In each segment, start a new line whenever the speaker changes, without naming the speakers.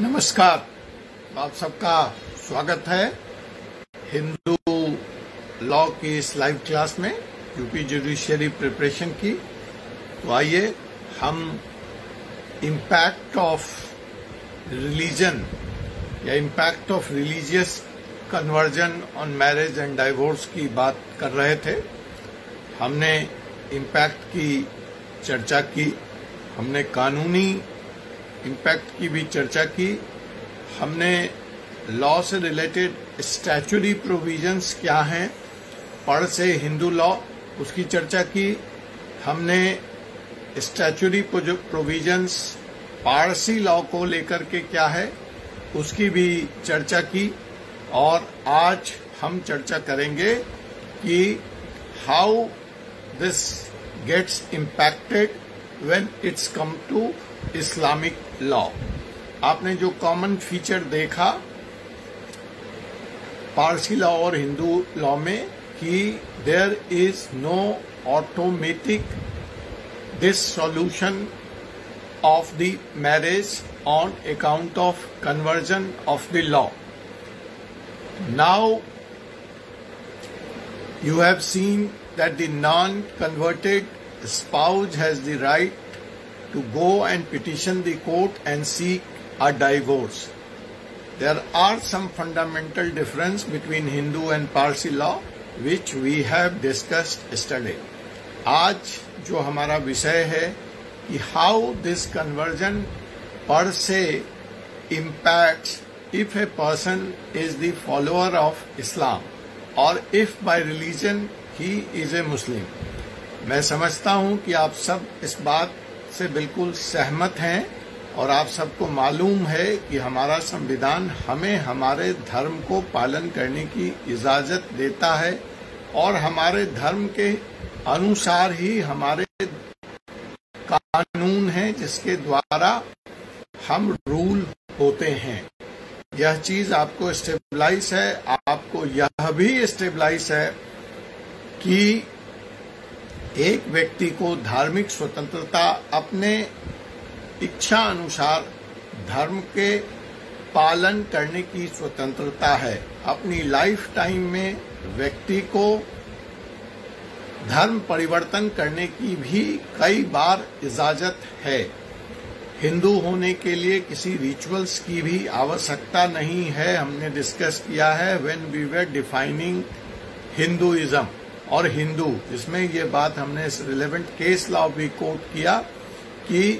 नमस्कार, आप सबका स्वागत है हिंदू लॉ की इस लाइव क्लास में यूपी जुडिशियरी प्रिपरेशन की। तो आइए हम इम्पैक्ट ऑफ रिलीजन या impact of religious conversion on marriage and divorce की बात कर रहे थे। हमने इम्पैक्ट की चर्चा की, हमने कानूनी इम्पैक्ट की भी चर्चा की, हमने लॉ से रिलेटेड स्टैच्यूटरी प्रोविजंस क्या हैं, पढ़ से हिंदू लॉ उसकी चर्चा की, हमने स्टैच्यूटरी प्रोविजंस पारसी लॉ को लेकर के क्या है उसकी भी चर्चा की। और आज हम चर्चा करेंगे कि how this gets impacted when it's come to Islamic law. आपने जो कॉमन फीचर देखा पारसी लॉ और हिंदू लॉ में कि there is no automatic dissolution of the marriage on account of conversion of the law. Now you have seen that the non-converted spouse has the right to go and petition the court and seek a divorce. There are some fundamental difference between Hindu and Parsi law which we have discussed yesterday. आज जो हमारा विषय है कि how this conversion per se impacts if a person is the follower of Islam or if by religion he is a Muslim. मैं समझता हूं कि आप सब इस बात से बिल्कुल सहमत हैं और आप सबको मालूम है कि हमारा संविधान हमें हमारे धर्म को पालन करने की इजाजत देता है और हमारे धर्म के अनुसार ही हमारे कानून हैं जिसके द्वारा हम रूल होते हैं। यह चीज आपको स्टेबलाइज है, आपको यह भी स्टेबलाइज है कि एक व्यक्ति को धार्मिक स्वतंत्रता अपने इच्छा अनुसार धर्म के पालन करने की स्वतंत्रता है। अपनी लाइफ टाइम में व्यक्ति को धर्म परिवर्तन करने की भी कई बार इजाजत है। हिंदू होने के लिए किसी रिचुअल्स की भी आवश्यकता नहीं है। हमने डिस्कस किया है when we were defining Hinduism और हिंदू, जिसमें ये बात हमने रिलेवेंट केस लॉ भी कोट किया कि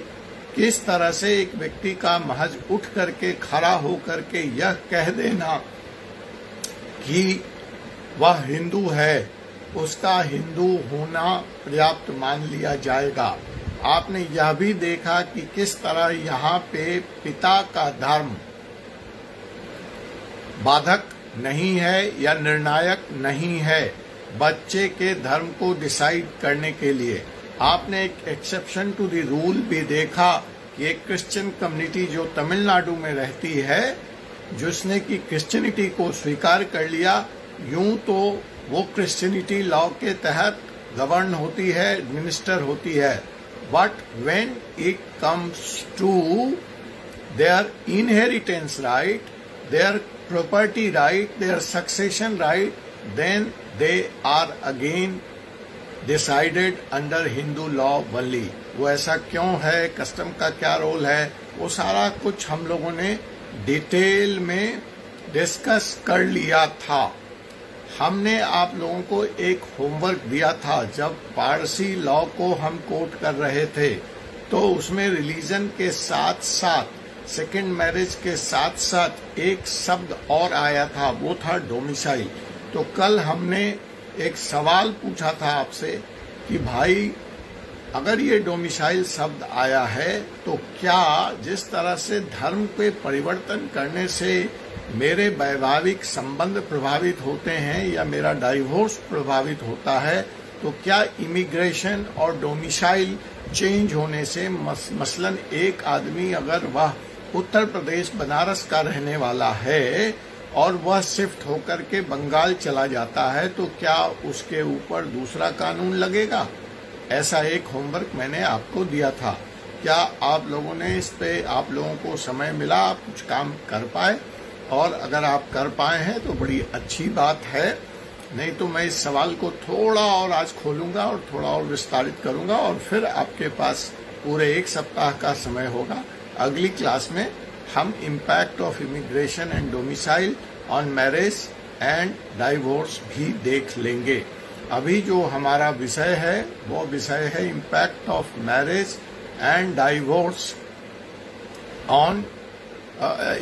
किस तरह से एक व्यक्ति का महज उठ करके खड़ा होकर के यह कह देना कि वह हिंदू है, उसका हिंदू होना पर्याप्त मान लिया जाएगा। आपने यह भी देखा कि किस तरह यहाँ पे पिता का धर्म बाधक नहीं है या निर्णायक नहीं है बच्चे के धर्म को डिसाइड करने के लिए। आपने एक एक्सेप्शन टू द रूल भी देखा कि एक क्रिश्चियन कम्युनिटी जो तमिलनाडु में रहती है जिसने कि क्रिश्चियनिटी को स्वीकार कर लिया, यूं तो वो क्रिश्चियनिटी लॉ के तहत गवर्न होती है, एडमिनिस्टर होती है, but when it comes to their inheritance right, their property right, their succession right, then they are again decided under Hindu law only. वो ऐसा क्यों है, कस्टम का क्या रोल है, वो सारा कुछ हम लोगों ने डिटेल में डिस्कस कर लिया था। हमने आप लोगों को एक होमवर्क दिया था जब पारसी लॉ को हम कोट कर रहे थे, तो उसमें रिलीजन के साथ साथ सेकंड मैरिज के साथ साथ एक शब्द और आया था, वो था डोमिसाइल। तो कल हमने एक सवाल पूछा था आपसे कि भाई अगर ये डोमिसाइल शब्द आया है तो क्या जिस तरह से धर्म के परिवर्तन करने से मेरे वैवाहिक संबंध प्रभावित होते हैं या मेरा डाइवोर्स प्रभावित होता है, तो क्या इमिग्रेशन और डोमिसाइल चेंज होने से मसलन एक आदमी अगर वह उत्तर प्रदेश बनारस का रहने वाला है और वह शिफ्ट होकर के बंगाल चला जाता है तो क्या उसके ऊपर दूसरा कानून लगेगा? ऐसा एक होमवर्क मैंने आपको दिया था। क्या आप लोगों ने इस पे, आप लोगों को समय मिला, आप कुछ काम कर पाए? और अगर आप कर पाए हैं तो बड़ी अच्छी बात है, नहीं तो मैं इस सवाल को थोड़ा और आज खोलूंगा और थोड़ा और विस्तारित करूंगा और फिर आपके पास पूरे 1 सप्ताह का समय होगा। अगली क्लास में हम impact of immigration and domicile on marriage and divorce भी देख लेंगे। अभी जो हमारा विषय है वो विषय है impact of marriage and divorce on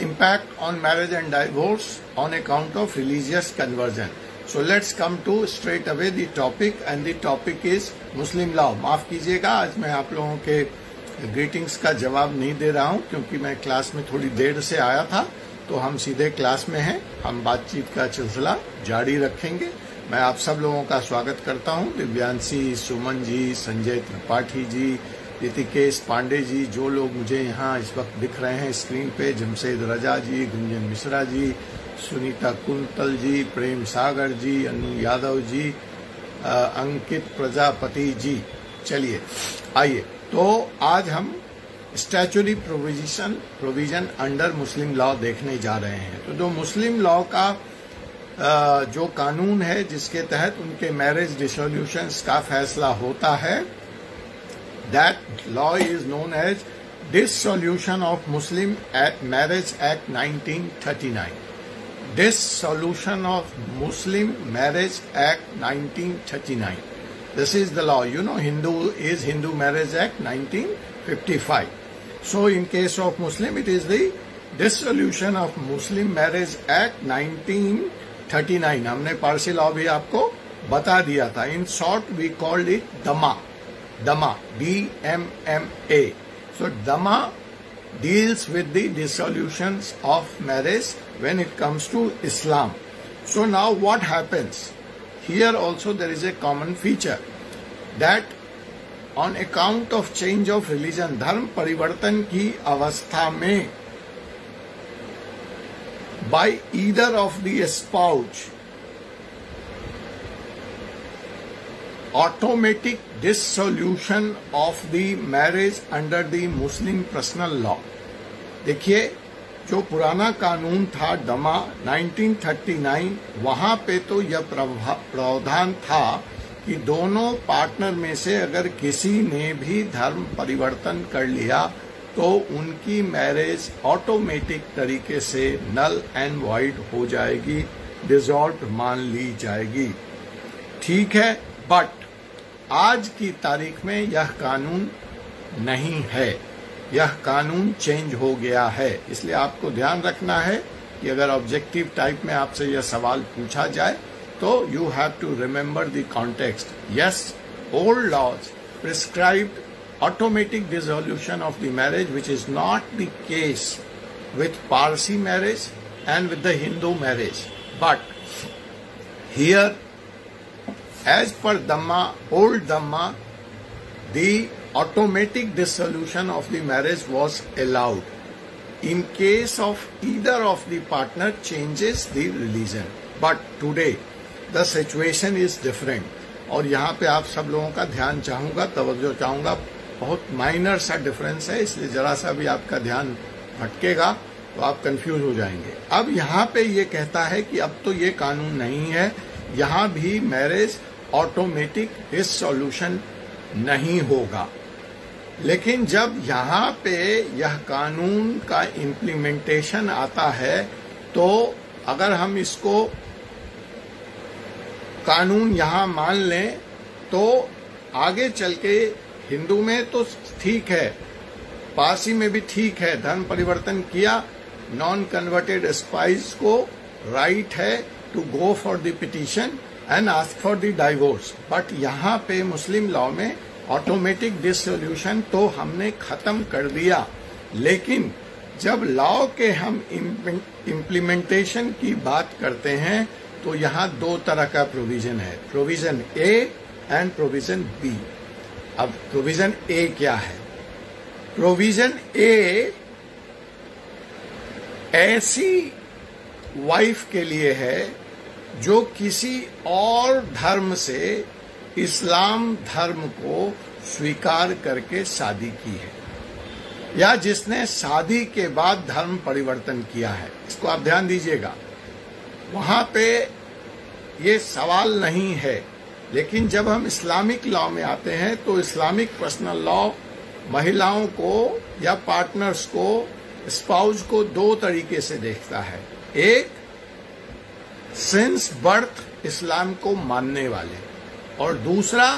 impact on marriage and divorce on account of religious conversion. So let's come to straight away the topic, and the topic is Muslim law. माफ कीजिएगा, आज मैं आप लोगों के ग्रीटिंग्स का जवाब नहीं दे रहा हूं क्योंकि मैं क्लास में थोड़ी देर से आया था, तो हम सीधे क्लास में हैं। हम बातचीत का सिलसिला जारी रखेंगे। मैं आप सब लोगों का स्वागत करता हूं, दिव्यांशी, सुमन जी, संजय त्रिपाठी जी, ऋतिकेश पांडे जी, जो लोग मुझे यहाँ इस वक्त दिख रहे हैं स्क्रीन पे, जमशेद रजा जी, गुंजन मिश्रा जी, सुनीता कुंतल जी, प्रेम सागर जी, अनु यादव जी, अंकित प्रजापति जी। चलिए आइए, तो आज हम स्टैच्यूटरी प्रोविजन अंडर मुस्लिम लॉ देखने जा रहे हैं। तो जो मुस्लिम लॉ का जो कानून है जिसके तहत उनके मैरिज डिसोल्यूशंस का फैसला होता है, that law is known as Dissolution of Muslim Marriage Act 1939. Dissolution of Muslim Marriage Act 1939. This is the law. You know, Hindu Marriage Act 1955. So in case of Muslim, it is the Dissolution of Muslim Marriage Act 1939. हमने Parsi law भी आपको बता दिया था। In short, we called it DMA. DMA, D-M-M-A. So DMA deals with the dissolutions of marriage when it comes to Islam. So now what happens? Here also there is a common feature that on account of change of religion, धर्म परिवर्तन की अवस्था में by either of the spouse, automatic dissolution of the marriage under the Muslim personal law. देखिए, जो पुराना कानून था DMA 1939, वहां पे तो यह प्रावधान था कि दोनों पार्टनर में से अगर किसी ने भी धर्म परिवर्तन कर लिया तो उनकी मैरिज ऑटोमेटिक तरीके से नल एंड वॉइड हो जाएगी, डिसॉल्व मान ली जाएगी। ठीक है, बट आज की तारीख में यह कानून नहीं है, यह कानून चेंज हो गया है। इसलिए आपको ध्यान रखना है कि अगर ऑब्जेक्टिव टाइप में आपसे यह सवाल पूछा जाए तो you have to remember the context. Yes, old laws prescribed automatic dissolution of the marriage, which is not the case with Parsi marriage and with the Hindu marriage. But here, as per DMA, old DMA, the automatic dissolution of the marriage was allowed in case of either of the partner changes the religion. But today, the situation is different. और यहाँ पे आप सब लोगों का ध्यान चाहूंगा, तवज्जो चाहूंगा। बहुत माइनर सा डिफरेंस है, इसलिए जरा सा भी आपका ध्यान भटकेगा तो आप कंफ्यूज हो जाएंगे। अब यहाँ पे ये कहता है कि अब तो ये कानून नहीं है, यहाँ भी मैरिज ऑटोमेटिक डिसॉल्यूशन नहीं होगा। लेकिन जब यहाँ पे यह कानून का इम्प्लीमेंटेशन आता है तो अगर हम इसको कानून यहाँ मान लें तो आगे चल के हिंदू में तो ठीक है, पारसी में भी ठीक है, धर्म परिवर्तन किया, नॉन कन्वर्टेड स्पाउस को राइट है to go for the petition and ask for the divorce. But यहाँ पे मुस्लिम लॉ में ऑटोमेटिक डिसोल्यूशन तो हमने खत्म कर दिया। लेकिन जब लॉ के हम इम्प्लीमेंटेशन की बात करते हैं तो यहाँ दो तरह का प्रोविजन है, provision A and provision B. अब प्रोविजन ए क्या है? प्रोविजन ए ऐसी वाइफ के लिए है जो किसी और धर्म से इस्लाम धर्म को स्वीकार करके शादी की है। या जिसने शादी के बाद धर्म परिवर्तन किया है। इसको आप ध्यान दीजिएगा, वहां पे ये सवाल नहीं है। लेकिन जब हम इस्लामिक लॉ में आते हैं तो इस्लामिक पर्सनल लॉ महिलाओं को या पार्टनर्स को, स्पाउस को दो तरीके से देखता है। एक, सिंस बर्थ इस्लाम को मानने वाले, और दूसरा,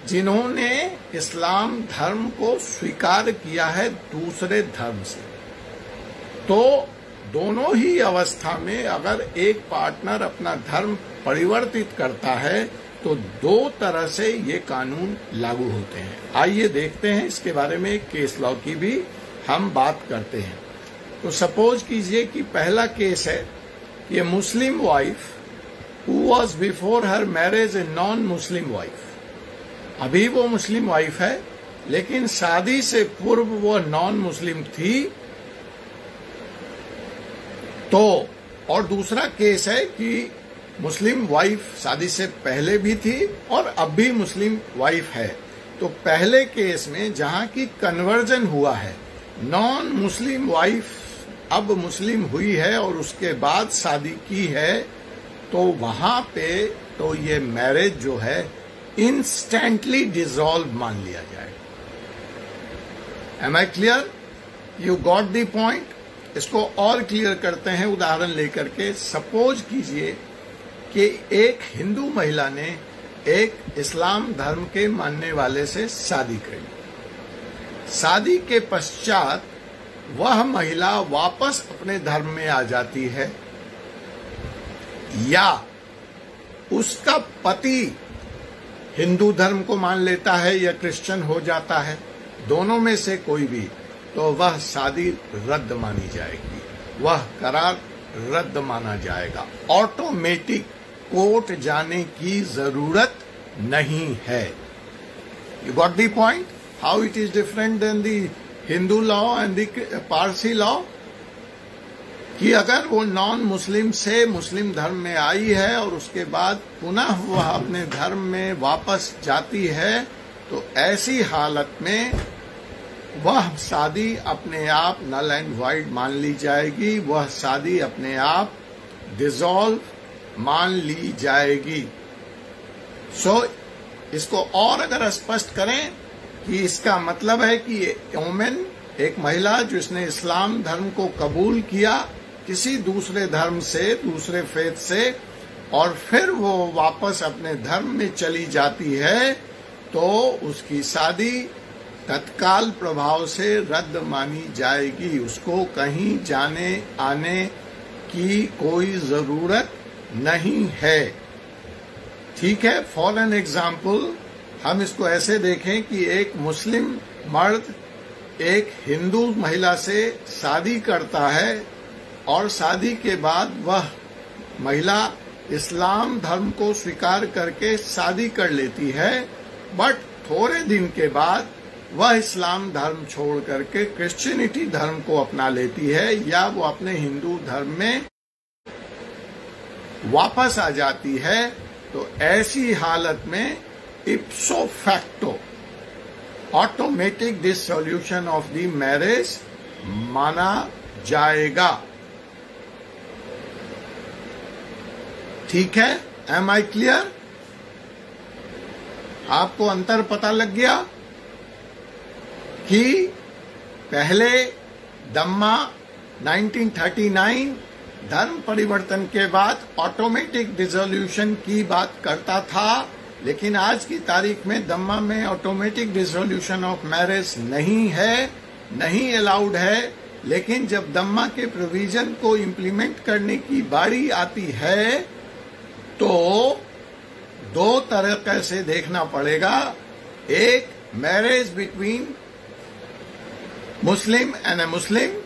जिन्होंने इस्लाम धर्म को स्वीकार किया है दूसरे धर्म से। तो दोनों ही अवस्था में अगर एक पार्टनर अपना धर्म परिवर्तित करता है तो दो तरह से ये कानून लागू होते हैं। आइए देखते हैं इसके बारे में, केस लॉ की भी हम बात करते हैं। तो सपोज कीजिए कि पहला केस है, ये Muslim wife who was before her marriage a non Muslim wife. अभी वो मुस्लिम वाइफ है लेकिन शादी से पूर्व वो नॉन मुस्लिम थी। तो और दूसरा केस है कि मुस्लिम वाइफ शादी से पहले भी थी और अब भी मुस्लिम वाइफ है। तो पहले केस में जहां की कन्वर्जन हुआ है, नॉन मुस्लिम वाइफ अब मुस्लिम हुई है और उसके बाद शादी की है, तो वहां पे तो ये मैरिज जो है इंस्टेंटली डिसॉल्व मान लिया जाए। Am I clear? You got the point? इसको और क्लियर करते हैं उदाहरण लेकर के। सपोज कीजिए कि एक हिंदू महिला ने एक इस्लाम धर्म के मानने वाले से शादी करी। शादी के पश्चात वह महिला वापस अपने धर्म में आ जाती है, या उसका पति हिंदू धर्म को मान लेता है या क्रिश्चियन हो जाता है, दोनों में से कोई भी, तो वह शादी रद्द मानी जाएगी, वह करार रद्द माना जाएगा। ऑटोमेटिक कोर्ट जाने की जरूरत नहीं है। You got the point? How it is different than the Hindu law and the Parsi law, कि अगर वो नॉन मुस्लिम से मुस्लिम धर्म में आई है और उसके बाद पुनः वह अपने धर्म में वापस जाती है, तो ऐसी हालत में वह शादी अपने आप नल एंड वाइड मान ली जाएगी, वह शादी अपने आप डिसॉल्व मान ली जाएगी। इसको और अगर स्पष्ट करें कि इसका मतलब है कि वुमेन, एक महिला जिसने इस्लाम धर्म को कबूल किया किसी दूसरे धर्म से, दूसरे फेथ से, और फिर वो वापस अपने धर्म में चली जाती है, तो उसकी शादी तत्काल प्रभाव से रद्द मानी जाएगी। उसको कहीं जाने आने की कोई जरूरत नहीं है। ठीक है? फॉर एन एग्जाम्पल हम इसको ऐसे देखें कि एक मुस्लिम मर्द एक हिंदू महिला से शादी करता है और शादी के बाद वह महिला इस्लाम धर्म को स्वीकार करके शादी कर लेती है, बट थोड़े दिन के बाद वह इस्लाम धर्म छोड़ करके क्रिश्चियनिटी धर्म को अपना लेती है, या वो अपने हिंदू धर्म में वापस आ जाती है। तो ऐसी हालत में ipso facto automatic dissolution of the marriage माना जाएगा। ठीक है? Am I clear? आपको अंतर पता लग गया कि पहले दम्मा 1939 धर्म परिवर्तन के बाद ऑटोमेटिक डिसॉल्यूशन की बात करता था, लेकिन आज की तारीख में दम्मा में ऑटोमेटिक डिसॉल्यूशन ऑफ मैरिज नहीं है, नहीं अलाउड है। लेकिन जब दम्मा के प्रोविजन को इम्प्लीमेंट करने की बारी आती है तो दो तरह से देखना पड़ेगा। एक, marriage between Muslim and A Muslim,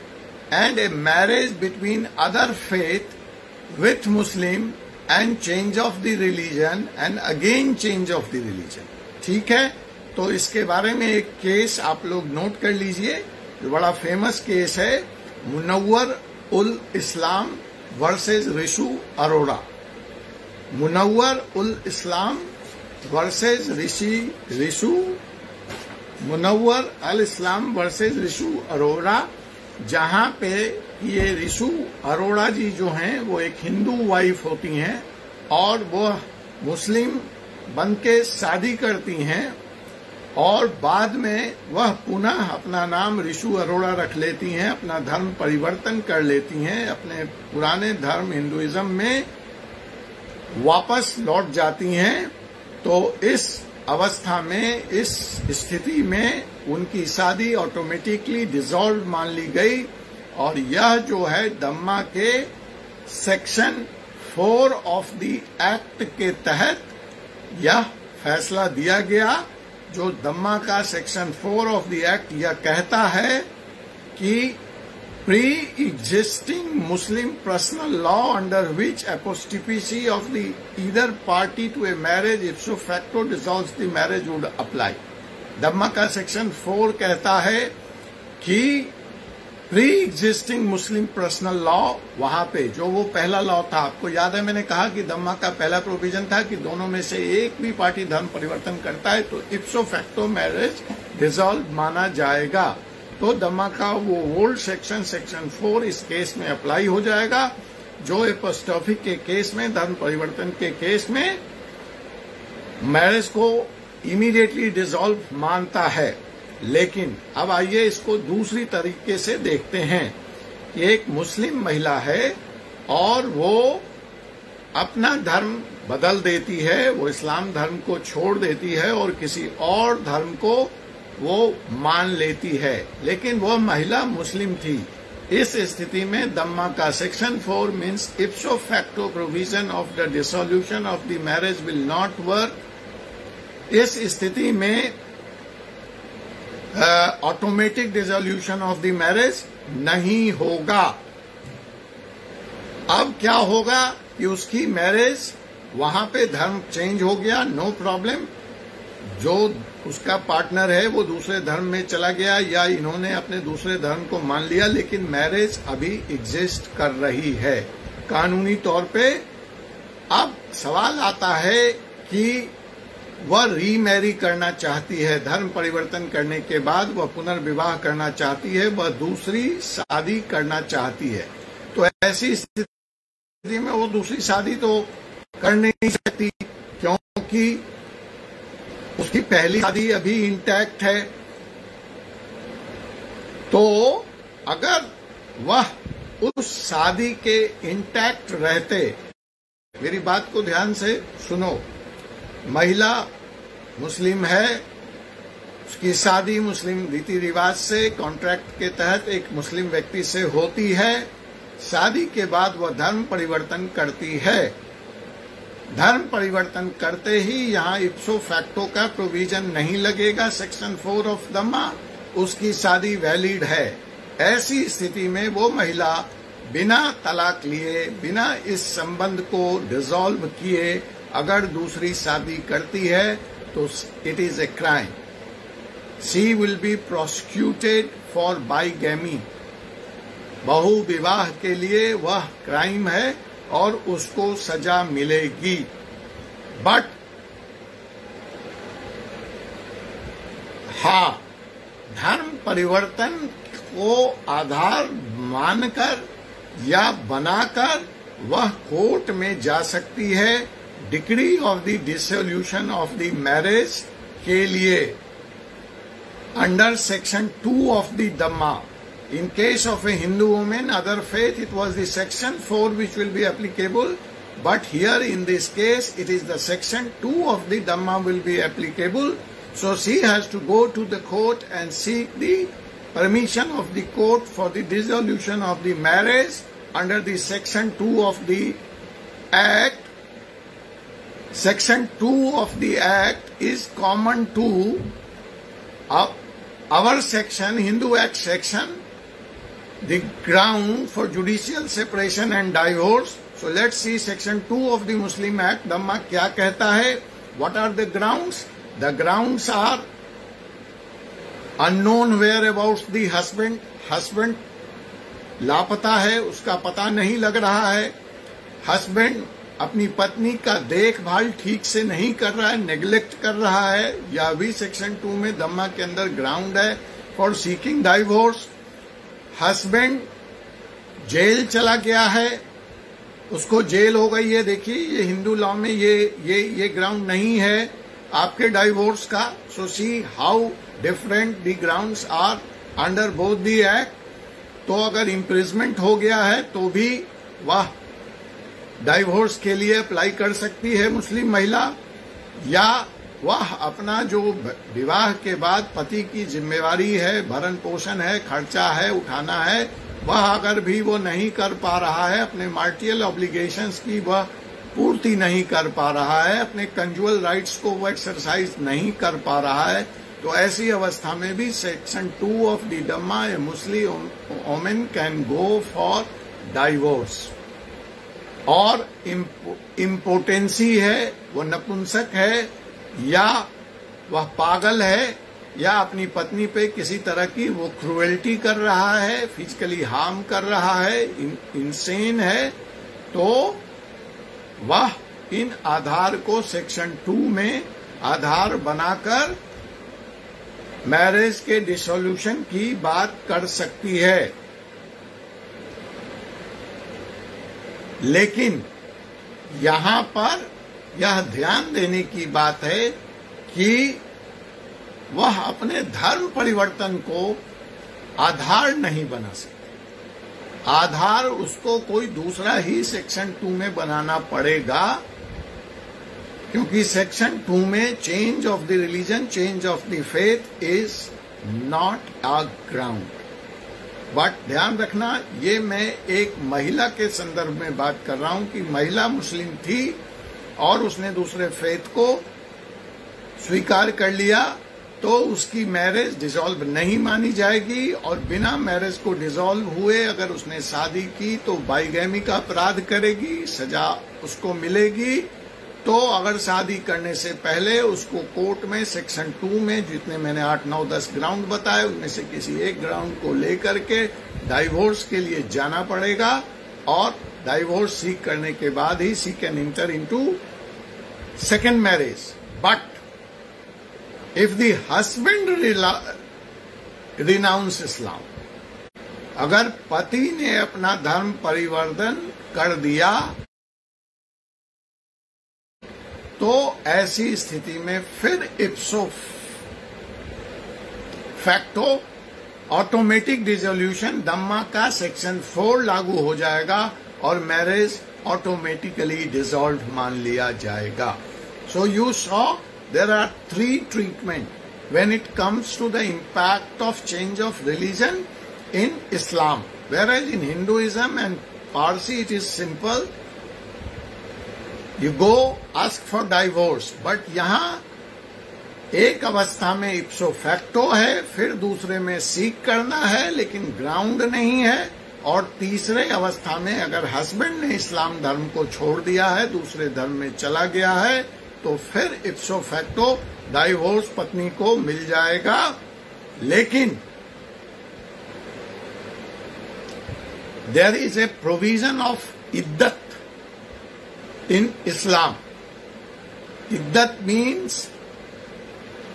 and a marriage between other faith with Muslim and change of the religion and again change of the religion। ठीक है? तो इसके बारे में एक केस आप लोग नोट कर लीजिए, जो बड़ा फेमस केस है, मुनव्वर उल इस्लाम वर्सेस ऋषु अरोड़ा। मुनव्वर उल इस्लाम वर्सेस ऋषु मुनव्वर अल इस्लाम वर्सेस रिशु अरोड़ा, जहां पे ये रिशु अरोड़ा जी जो हैं वो एक हिंदू वाइफ होती हैं और वो मुस्लिम बन के शादी करती हैं और बाद में वह पुनः अपना नाम रिशु अरोड़ा रख लेती हैं, अपना धर्म परिवर्तन कर लेती हैं, अपने पुराने धर्म हिंदुइज्म में वापस लौट जाती हैं। तो इस अवस्था में, इस स्थिति में उनकी शादी ऑटोमेटिकली डिसॉल्व मान ली गई और यह जो है दम्मा के सेक्शन 4 ऑफ द एक्ट के तहत यह फैसला दिया गया। जो दम्मा का सेक्शन 4 ऑफ द एक्ट यह कहता है कि pre existing Muslim personal law under which apostasy of the either party to a marriage ipso facto dissolves the marriage would apply. दम्मा का सेक्शन 4 कहता है कि pre existing Muslim personal law, वहां पे जो वो पहला लॉ था, आपको याद है मैंने कहा कि दम्मा का पहला प्रोविजन था कि दोनों में से एक भी पार्टी धर्म परिवर्तन करता है तो इप्सो फैक्टो मैरिज डिसॉल्व माना जाएगा। तो दम्मा का वो ओल्ड सेक्शन 4 इस केस में अप्लाई हो जाएगा, जो एपोस्टॉफी के केस में, धर्म परिवर्तन के केस में मैरिज को इमीडिएटली डिसॉल्व मानता है। लेकिन अब आइए इसको दूसरी तरीके से देखते हैं कि एक मुस्लिम महिला है और वो अपना धर्म बदल देती है, वो इस्लाम धर्म को छोड़ देती है और किसी और धर्म को वो मान लेती है, लेकिन वो महिला मुस्लिम थी। इस स्थिति में दम्मा का section 4 means इप्सो facto provision of the dissolution of the marriage will not work. इस स्थिति में automatic dissolution of the marriage नहीं होगा। अब क्या होगा कि उसकी मैरिज, वहां पे धर्म चेंज हो गया, नो प्रॉब्लम। जो उसका पार्टनर है वो दूसरे धर्म में चला गया या इन्होंने अपने दूसरे धर्म को मान लिया, लेकिन मैरिज अभी एग्जिस्ट कर रही है कानूनी तौर पे। अब सवाल आता है कि वह रीमैरी करना चाहती है, धर्म परिवर्तन करने के बाद वह पुनर्विवाह करना चाहती है, वह दूसरी शादी करना चाहती है। तो ऐसी स्थिति में वो दूसरी शादी तो कर नहीं सकती क्योंकि उसकी पहली शादी अभी इंटैक्ट है। तो अगर वह उस शादी के इंटैक्ट रहते, मेरी बात को ध्यान से सुनो, महिला मुस्लिम है, उसकी शादी मुस्लिम रीति रिवाज से कॉन्ट्रैक्ट के तहत एक मुस्लिम व्यक्ति से होती है। शादी के बाद वह धर्म परिवर्तन करती है। धर्म परिवर्तन करते ही यहाँ इप्सो फैक्टो का प्रोविजन नहीं लगेगा सेक्शन 4 ऑफ दम्मा, उसकी शादी वैलिड है। ऐसी स्थिति में वो महिला बिना तलाक लिए, बिना इस संबंध को डिसॉल्व किए अगर दूसरी शादी करती है तो it is a crime. She will be prosecuted for bigamy. बहु विवाह के लिए वह क्राइम है और उसको सजा मिलेगी। बट हाँ, धर्म परिवर्तन को आधार मानकर या बनाकर वह कोर्ट में जा सकती है decree of the dissolution of the marriage के लिए अंडर सेक्शन 2 ऑफ द दम्मा। In case of a Hindu woman, other faith, it was the section 4 which will be applicable. But here in this case, it is the section 2 of the Dhamma will be applicable. So she has to go to the court and seek the permission of the court for the dissolution of the marriage under the section 2 of the Act. Section 2 of the Act is common to our section, Hindu Act section, the ground for judicial separation and divorce. So let's see section 2 of the Muslim Act Dhamma क्या कहता है. What are the grounds? The grounds are unknown whereabouts the husband. Husband लापता है, उसका पता नहीं लग रहा है. Husband अपनी पत्नी का देखभाल ठीक से नहीं कर रहा है, नेग्लेक्ट कर रहा है, यह भी सेक्शन 2 में दम्मा के अंदर ग्राउंड है for seeking divorce. Husband jail चला गया है, उसको जेल हो गई है। देखिए ये हिंदू लॉ में ये ग्राउंड नहीं है आपके डाइवोर्स का। So see how different the grounds are under both the act. तो अगर इम्प्रिजमेंट हो गया है तो भी वह डाइवोर्स के लिए अप्लाई कर सकती है मुस्लिम महिला, या वह अपना जो विवाह के बाद पति की जिम्मेवारी है, भरण पोषण है, खर्चा है, उठाना है, वह अगर भी वो नहीं कर पा रहा है, अपने मार्टियल ऑब्लिगेशंस की वह पूर्ति नहीं कर पा रहा है, अपने कंजुअल राइट्स को वो एक्सरसाइज नहीं कर पा रहा है, तो ऐसी अवस्था में भी सेक्शन 2 ऑफ द दम्मा a Muslim women can go for divorce. और इम्पोटेंसी है, वो नपुंसक है, या वह पागल है, या अपनी पत्नी पे किसी तरह की वो क्रूएल्टी कर रहा है, फिजिकली हार्म कर रहा है, इंसेन है, तो वह इन आधार को सेक्शन 2 में आधार बनाकर मैरिज के डिसोल्यूशन की बात कर सकती है। लेकिन यहां पर यह ध्यान देने की बात है कि वह अपने धर्म परिवर्तन को आधार नहीं बना सकती। आधार उसको कोई दूसरा ही सेक्शन 2 में बनाना पड़ेगा, क्योंकि सेक्शन 2 में change of the religion, change of the faith is not a ground. But ध्यान रखना, ये मैं एक महिला के संदर्भ में बात कर रहा हूं कि महिला मुस्लिम थी और उसने दूसरे फेथ को स्वीकार कर लिया, तो उसकी मैरिज डिसॉल्व नहीं मानी जाएगी। और बिना मैरिज को डिसॉल्व हुए अगर उसने शादी की तो बाइगैमी का अपराध करेगी, सजा उसको मिलेगी। तो अगर शादी करने से पहले उसको कोर्ट में सेक्शन 2 में जितने मैंने 8, 9, 10 ग्राउंड बताए उनमें से किसी एक ग्राउंड को लेकर के डाइवोर्स के लिए जाना पड़ेगा, और डाइवोर्स सीख करने के बाद ही she can enter into second marriage. But if the husband renounce Islam, अगर पति ने अपना धर्म परिवर्तन कर दिया तो ऐसी स्थिति में फिर इप्सो फैक्टो ऑटोमेटिक डिसोल्यूशन दम्मा का सेक्शन 4 लागू हो जाएगा और मैरिज ऑटोमेटिकली डिसॉल्व मान लिया जाएगा। So you saw there are 3 treatment when it comes to the impact of change of religion in Islam, whereas in Hinduism and Parsi it is simple, you go ask for divorce, but यहाँ एक अवस्था में ipso facto है, फिर दूसरे में सीख करना है लेकिन ग्राउंड नहीं है, और तीसरे अवस्था में अगर हस्बैंड ने इस्लाम धर्म को छोड़ दिया है, दूसरे धर्म में चला गया है, तो फिर इप्सो फैक्टो डाइवोर्स पत्नी को मिल जाएगा। लेकिन there is a provision of iddat in Islam. Iddat means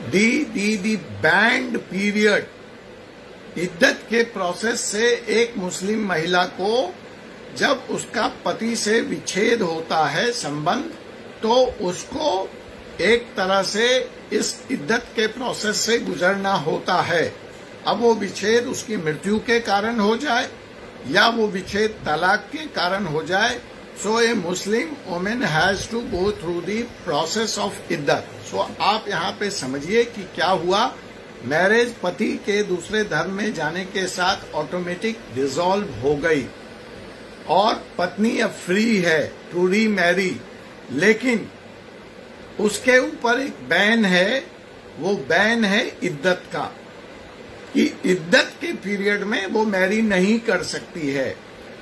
the banned period. इद्दत के प्रोसेस से एक मुस्लिम महिला को जब उसका पति से विच्छेद होता है संबंध, तो उसको एक तरह से इस इद्दत के प्रोसेस से गुजरना होता है। अब वो विच्छेद उसकी मृत्यु के कारण हो जाए या वो विच्छेद तलाक के कारण हो जाए, so a Muslim woman has to go through the process of iddat. So आप यहाँ पे समझिए कि क्या हुआ। मैरिज पति के दूसरे धर्म में जाने के साथ ऑटोमेटिक डिसॉल्व हो गई और पत्नी अब फ्री है टू री मैरी, लेकिन उसके ऊपर एक बैन है। वो बैन है इद्दत का, कि इद्दत के पीरियड में वो मैरी नहीं कर सकती है।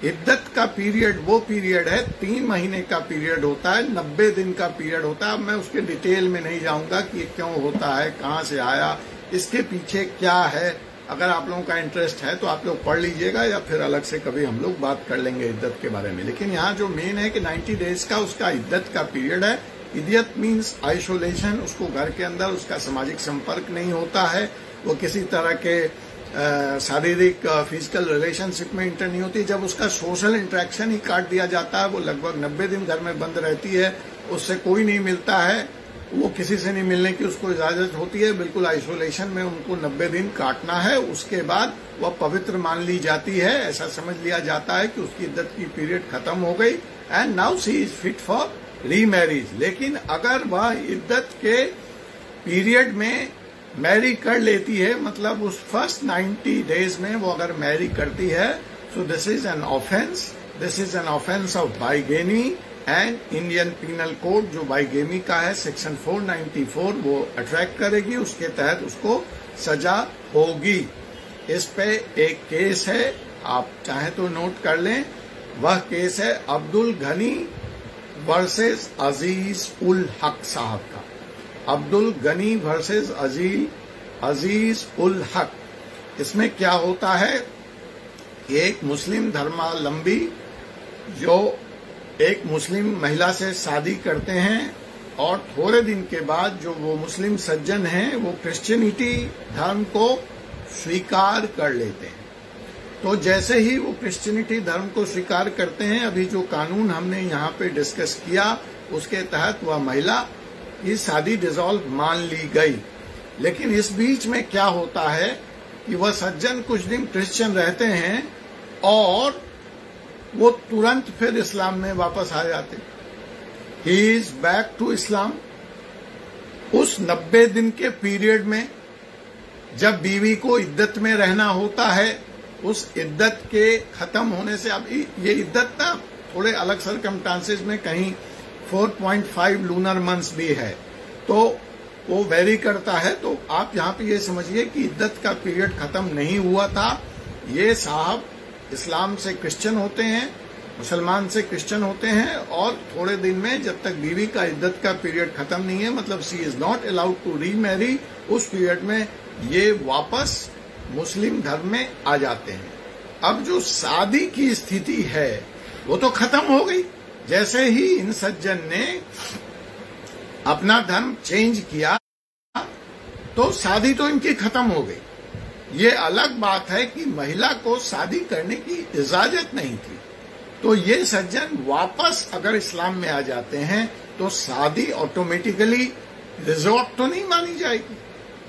इद्दत का पीरियड वो पीरियड है, 3 महीने का पीरियड होता है, 90 दिन का पीरियड होता है। अब मैं उसके डिटेल में नहीं जाऊंगा कि क्यों होता है, कहाँ से आया, इसके पीछे क्या है, अगर आप लोगों का इंटरेस्ट है तो आप लोग पढ़ लीजिएगा, या फिर अलग से कभी हम लोग बात कर लेंगे इद्दत के बारे में। लेकिन यहाँ जो मेन है कि 90 डेज का उसका इद्दत का पीरियड है। इद्दत मीन्स आइसोलेशन, उसको घर के अंदर उसका सामाजिक संपर्क नहीं होता है, वो किसी तरह के शारीरिक फिजिकल रिलेशनशिप में इंटर नहीं होती। जब उसका सोशल इंटरेक्शन ही काट दिया जाता है, वो लगभग 90 दिन घर में बंद रहती है, उससे कोई नहीं मिलता है, वो किसी से नहीं मिलने की उसको इजाजत होती है, बिल्कुल आइसोलेशन में उनको 90 दिन काटना है। उसके बाद वह पवित्र मान ली जाती है, ऐसा समझ लिया जाता है कि उसकी इद्दत की पीरियड खत्म हो गई and now she is fit for remarriage. लेकिन अगर वह इद्दत के पीरियड में मैरी कर लेती है, मतलब उस फर्स्ट 90 डेज में वो अगर मैरी करती है, so this is an offence, this is an offence of bigamy and Indian penal code जो बाइगेमी का है सेक्शन 494 वो अट्रैक्ट करेगी, उसके तहत उसको सजा होगी। इस पे एक केस है, आप चाहे तो नोट कर लें। वह केस है अब्दुल गनी वर्सेस अजीज उल हक साहब का। अब्दुल गनी वर्सेस अजीज उल हक। इसमें क्या होता है, एक मुस्लिम धर्मावलंबी जो एक मुस्लिम महिला से शादी करते हैं और थोड़े दिन के बाद जो वो मुस्लिम सज्जन हैं वो क्रिश्चियनिटी धर्म को स्वीकार कर लेते हैं। तो जैसे ही वो क्रिश्चियनिटी धर्म को स्वीकार करते हैं, अभी जो कानून हमने यहाँ पे डिस्कस किया उसके तहत वह महिला की शादी डिसॉल्व मान ली गई। लेकिन इस बीच में क्या होता है कि वह सज्जन कुछ दिन क्रिश्चियन रहते हैं और वो तुरंत फिर इस्लाम में वापस आ जाते। He is back to Islam. उस 90 दिन के पीरियड में जब बीवी को इद्दत में रहना होता है, उस इद्दत के खत्म होने से, अब ये इद्दत ना थोड़े अलग सर्कमस्टांसेस में कहीं 4.5 लूनर मंथ्स भी है, तो वो वेरी करता है। तो आप यहाँ पे ये समझिए कि इद्दत का पीरियड खत्म नहीं हुआ था। ये साहब इस्लाम से क्रिश्चियन होते हैं, मुसलमान से क्रिश्चियन होते हैं, और थोड़े दिन में जब तक बीवी का इद्दत का पीरियड खत्म नहीं है, मतलब she is not allowed to remarry, उस पीरियड में ये वापस मुस्लिम धर्म में आ जाते हैं। अब जो शादी की स्थिति है वो तो खत्म हो गई। जैसे ही इन सज्जन ने अपना धर्म चेंज किया तो शादी तो इनकी खत्म हो गई। ये अलग बात है कि महिला को शादी करने की इजाजत नहीं थी, तो ये सज्जन वापस अगर इस्लाम में आ जाते हैं तो शादी ऑटोमेटिकली रिजॉर्ट तो नहीं मानी जाएगी,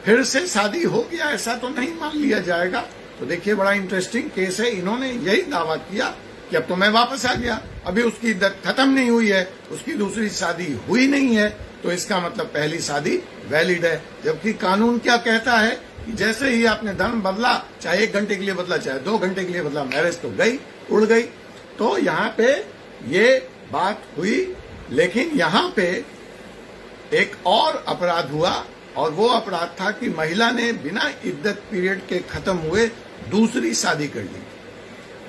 फिर से शादी हो गया ऐसा तो नहीं मान लिया जाएगा। तो देखिए बड़ा इंटरेस्टिंग केस है। इन्होंने यही दावा किया कि अब तो मैं वापस आ गया, अभी उसकी इद्दत खत्म नहीं हुई है, उसकी दूसरी शादी हुई नहीं है, तो इसका मतलब पहली शादी वैलिड है। जबकि कानून क्या कहता है कि जैसे ही आपने धर्म बदला, चाहे 1 घंटे के लिए बदला चाहे 2 घंटे के लिए बदला, मैरिज तो गई, उड़ गई। तो यहाँ पे ये बात हुई। लेकिन यहाँ पे एक और अपराध हुआ, और वो अपराध था कि महिला ने बिना इद्दत पीरियड के खत्म हुए दूसरी शादी कर ली।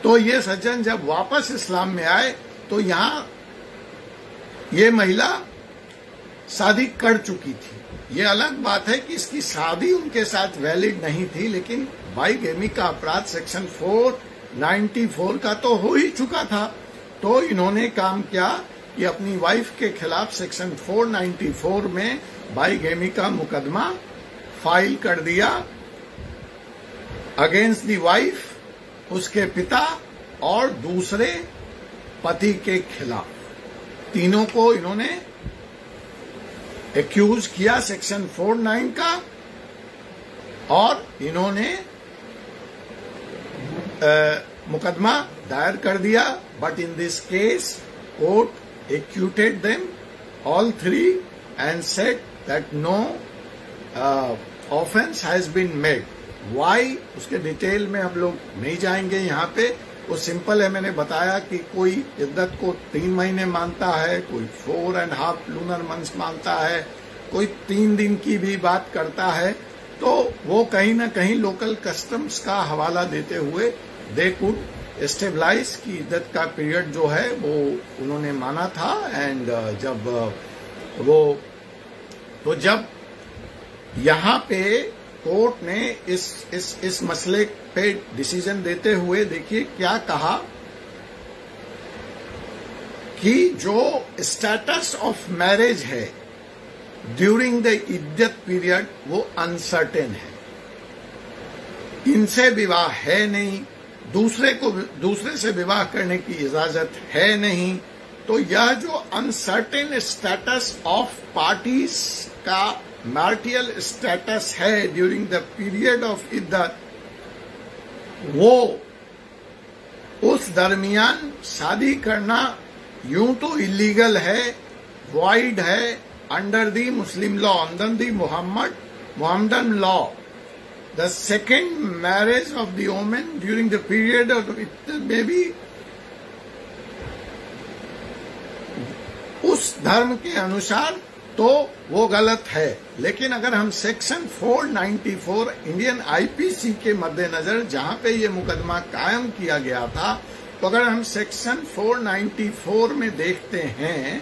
तो ये सज्जन जब वापस इस्लाम में आए तो यहाँ ये महिला शादी कर चुकी थी। ये अलग बात है कि इसकी शादी उनके साथ वैलिड नहीं थी, लेकिन बाइगेमी का अपराध सेक्शन 494 का तो हो ही चुका था। तो इन्होंने काम किया कि अपनी वाइफ के खिलाफ सेक्शन 494 में बाइगेमी का मुकदमा फाइल कर दिया अगेंस्ट दी वाइफ, उसके पिता और दूसरे पति के खिलाफ। तीनों को इन्होंने एक्यूज किया सेक्शन 49 का, और इन्होंने मुकदमा दायर कर दिया। But in this case court acquitted them all 3 and said that no offence has been made. Why, उसके डिटेल में हम लोग नहीं जाएंगे यहाँ पे। वो सिंपल है, मैंने बताया कि कोई इद्दत को 3 महीने मानता है, कोई 4.5 लूनर मंथ्स मानता है, कोई 3 दिन की भी बात करता है। तो वो कहीं ना कहीं लोकल कस्टम्स का हवाला देते हुए दे कुड स्टेबलाइज की इद्दत का पीरियड जो है वो उन्होंने माना था। एंड जब यहाँ पे कोर्ट ने इस मसले पे डिसीजन देते हुए देखिए क्या कहा कि जो स्टेटस ऑफ मैरिज है ड्यूरिंग द इद्दत पीरियड वो अनसर्टेन है, इनसे विवाह है नहीं, दूसरे से विवाह करने की इजाजत है नहीं। तो यह जो अनसर्टेन स्टेटस ऑफ पार्टीज का मैरिटल स्टेटस है ड्यूरिंग द पीरियड ऑफ इद्दत, वो उस दरमियान शादी करना यूं तो इलीगल है, वॉइड है under the Muslim law, under the Muhammadan law. The second marriage of the woman during the period of iddat may be उस धर्म के अनुसार तो वो गलत है। लेकिन अगर हम सेक्शन 494 इंडियन आईपीसी के मद्देनजर जहां पे ये मुकदमा कायम किया गया था, तो अगर हम सेक्शन 494 में देखते हैं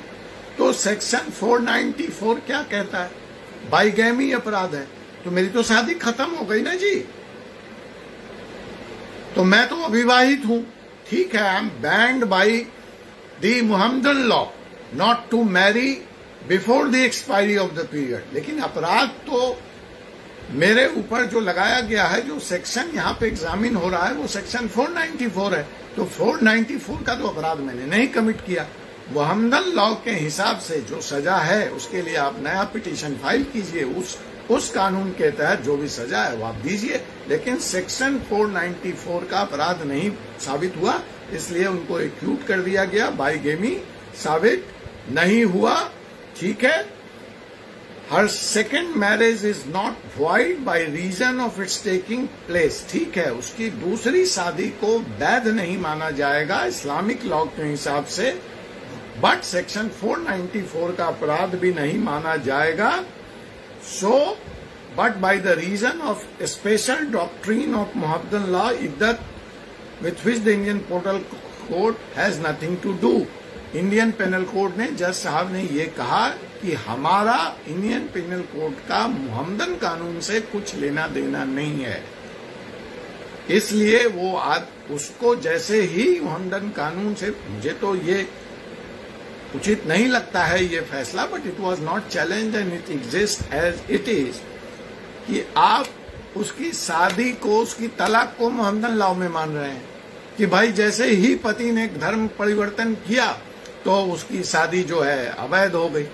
तो सेक्शन 494 क्या कहता है? बाइगैमी अपराध है। तो मेरी तो शादी खत्म हो गई ना जी, तो मैं तो अविवाहित हूं, ठीक है, I am banned by the Muhammadan law not to marry before the expiry of the period. लेकिन अपराध तो मेरे ऊपर जो लगाया गया है, जो सेक्शन यहाँ पे एग्जामिन हो रहा है, वो सेक्शन 494 है। तो 494 का तो अपराध मैंने नहीं कमिट किया। मुहम्मदन लॉ के हिसाब से जो सजा है उसके लिए आप नया पिटीशन फाइल कीजिए, उस कानून के तहत जो भी सजा है वो आप दीजिए। लेकिन सेक्शन 494 का अपराध नहीं साबित हुआ, इसलिए उनको एक्यूट कर दिया गया, बाइगेमी साबित नहीं हुआ, ठीक है। Her second marriage is not void by reason of its taking place, ठीक है, उसकी दूसरी शादी को वैध नहीं माना जाएगा इस्लामिक लॉ के हिसाब से, बट सेक्शन 494 का अपराध भी नहीं माना जाएगा। So but by the reason of special doctrine of Mohammedan law iddat with which the Indian penal code has nothing to do. Indian penal code ने, जज साहब ने ये कहा कि हमारा इंडियन पेनल कोड का मुहम्मदन कानून से कुछ लेना देना नहीं है, इसलिए वो उसको जैसे ही मुहम्मदन कानून से, मुझे तो ये उचित नहीं लगता है ये फैसला, but it was not challenge and it exist as it is, कि आप उसकी शादी को, उसकी तलाक को मुहम्मदन लॉ में मान रहे हैं कि भाई जैसे ही पति ने धर्म परिवर्तन किया तो उसकी शादी जो है अवैध हो गई,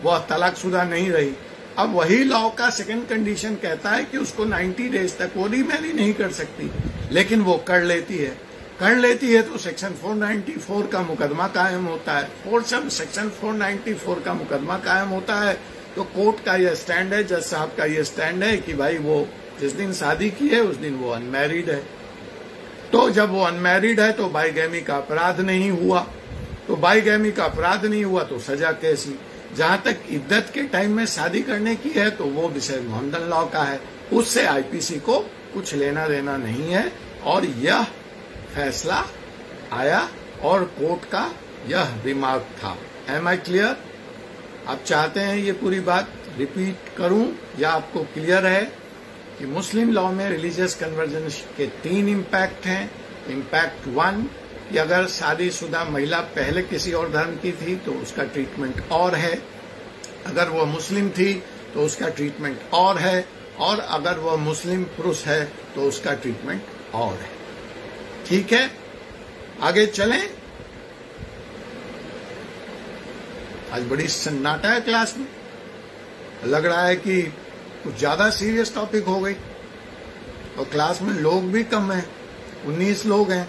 वह तलाकशुदा नहीं रही। अब वही लॉ का सेकंड कंडीशन कहता है कि उसको 90 डेज तक वो रीमैरी नहीं कर सकती, लेकिन वो कर लेती है तो सेक्शन 494 का मुकदमा कायम होता है। सेक्शन 494 का मुकदमा कायम होता है तो कोर्ट का यह स्टैंड है, जज साहब का यह स्टैंड है कि भाई वो जिस दिन शादी की है उस दिन वो अनमैरिड है। तो जब वो अनमैरिड है तो बाइगैमी का अपराध नहीं हुआ, तो बाइगैमी का अपराध नहीं हुआ तो सजा कैसी? जहां तक इद्दत के टाइम में शादी करने की है तो वो विषय मुहम्मदन लॉ का है, उससे आईपीसी को कुछ लेना देना नहीं है। और यह फैसला आया और कोर्ट का यह रिमार्क था। Am I clear? आप चाहते हैं ये पूरी बात रिपीट करूं या आपको क्लियर है कि मुस्लिम लॉ में रिलीजियस कन्वर्जन के 3 इम्पैक्ट हैं। इम्पैक्ट 1 कि अगर शादीशुदा महिला पहले किसी और धर्म की थी तो उसका ट्रीटमेंट और है, अगर वह मुस्लिम थी तो उसका ट्रीटमेंट और है, और अगर वह मुस्लिम पुरुष है तो उसका ट्रीटमेंट और है। ठीक है, आगे चलें। आज बड़ी सन्नाटा है क्लास में, लग रहा है कि कुछ ज्यादा सीरियस टॉपिक हो गई, और क्लास में लोग भी कम हैं, 19 लोग हैं।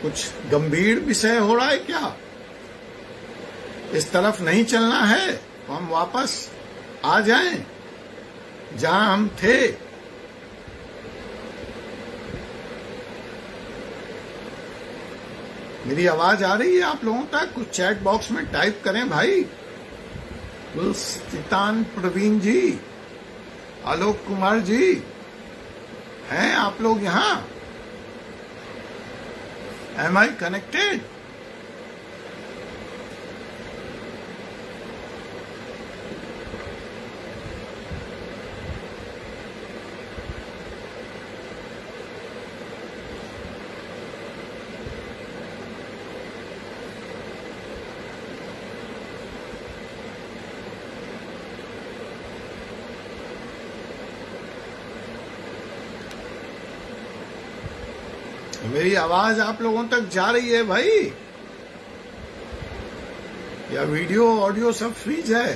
कुछ गंभीर विषय हो रहा है क्या? इस तरफ नहीं चलना है तो हम वापस आ जाएं जहां हम थे। मेरी आवाज आ रही है आप लोगों तक? कुछ चैट बॉक्स में टाइप करें भाई। गुलस्तान प्रवीण जी, आलोक कुमार जी, हैं आप लोग यहां? Am I connected? मेरी आवाज आप लोगों तक जा रही है भाई, या वीडियो ऑडियो सब फ्रीज है?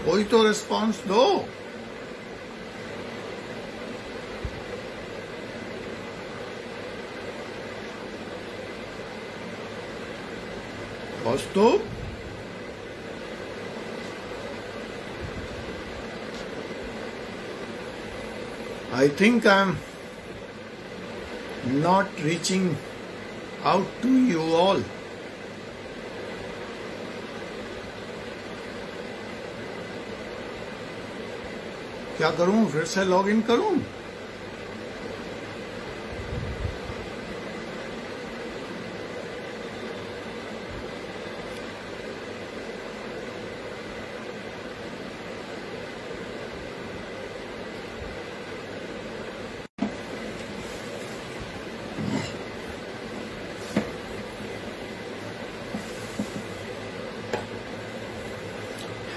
कोई तो रिस्पांस दो। दोस्तों, I think I'm not reaching out to you all. क्या करूं? फिर से लॉग इन करूं?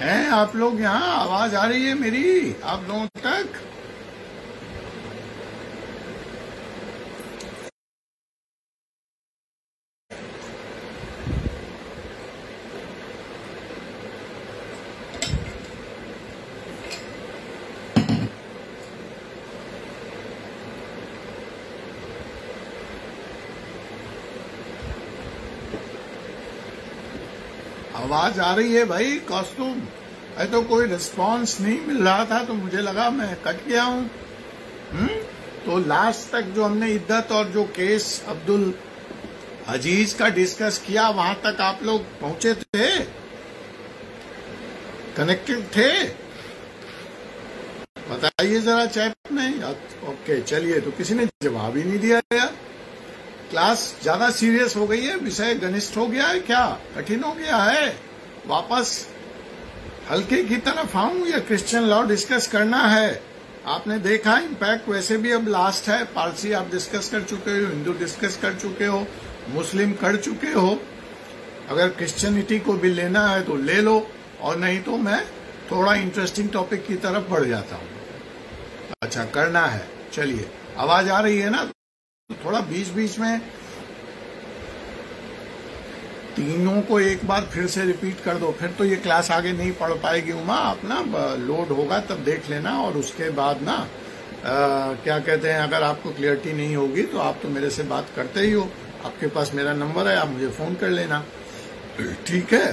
हैं आप लोग यहाँ? आवाज आ रही है मेरी आप लोगों तक? आवाज आ रही है भाई? कॉस्ट्यूम तो कोई रिस्पांस नहीं मिल रहा था तो मुझे लगा मैं कट गया हूं। तो लास्ट तक जो हमने इद्दत और जो केस अब्दुल अजीज का डिस्कस किया, वहां तक आप लोग पहुंचे थे, कनेक्टेड थे? बताइए जरा चैट में। ओके, चलिए। तो किसी ने जवाब ही नहीं दिया यार। क्लास ज्यादा सीरियस हो गई है? विषय घनिष्ठ हो गया है क्या? कठिन हो गया है? वापस हल्के की तरफ आऊं या क्रिश्चियन लॉ डिस्कस करना है? आपने देखा इम्पैक्ट वैसे भी अब लास्ट है। पारसी आप डिस्कस कर चुके हो, हिंदू डिस्कस कर चुके हो, मुस्लिम कर चुके हो। अगर क्रिश्चियनिटी को भी लेना है तो ले लो, और नहीं तो मैं थोड़ा इंटरेस्टिंग टॉपिक की तरफ बढ़ जाता हूं। अच्छा, करना है। चलिए, आवाज आ रही है ना? थोड़ा बीच बीच में तीनों को एक बार फिर से रिपीट कर दो, फिर तो ये क्लास आगे नहीं पढ़ पाएगी उमा। आप ना लोड होगा तब देख लेना, और उसके बाद ना क्या कहते हैं, अगर आपको क्लियरिटी नहीं होगी तो आप तो मेरे से बात करते ही हो, आपके पास मेरा नंबर है, आप मुझे फोन कर लेना, ठीक है?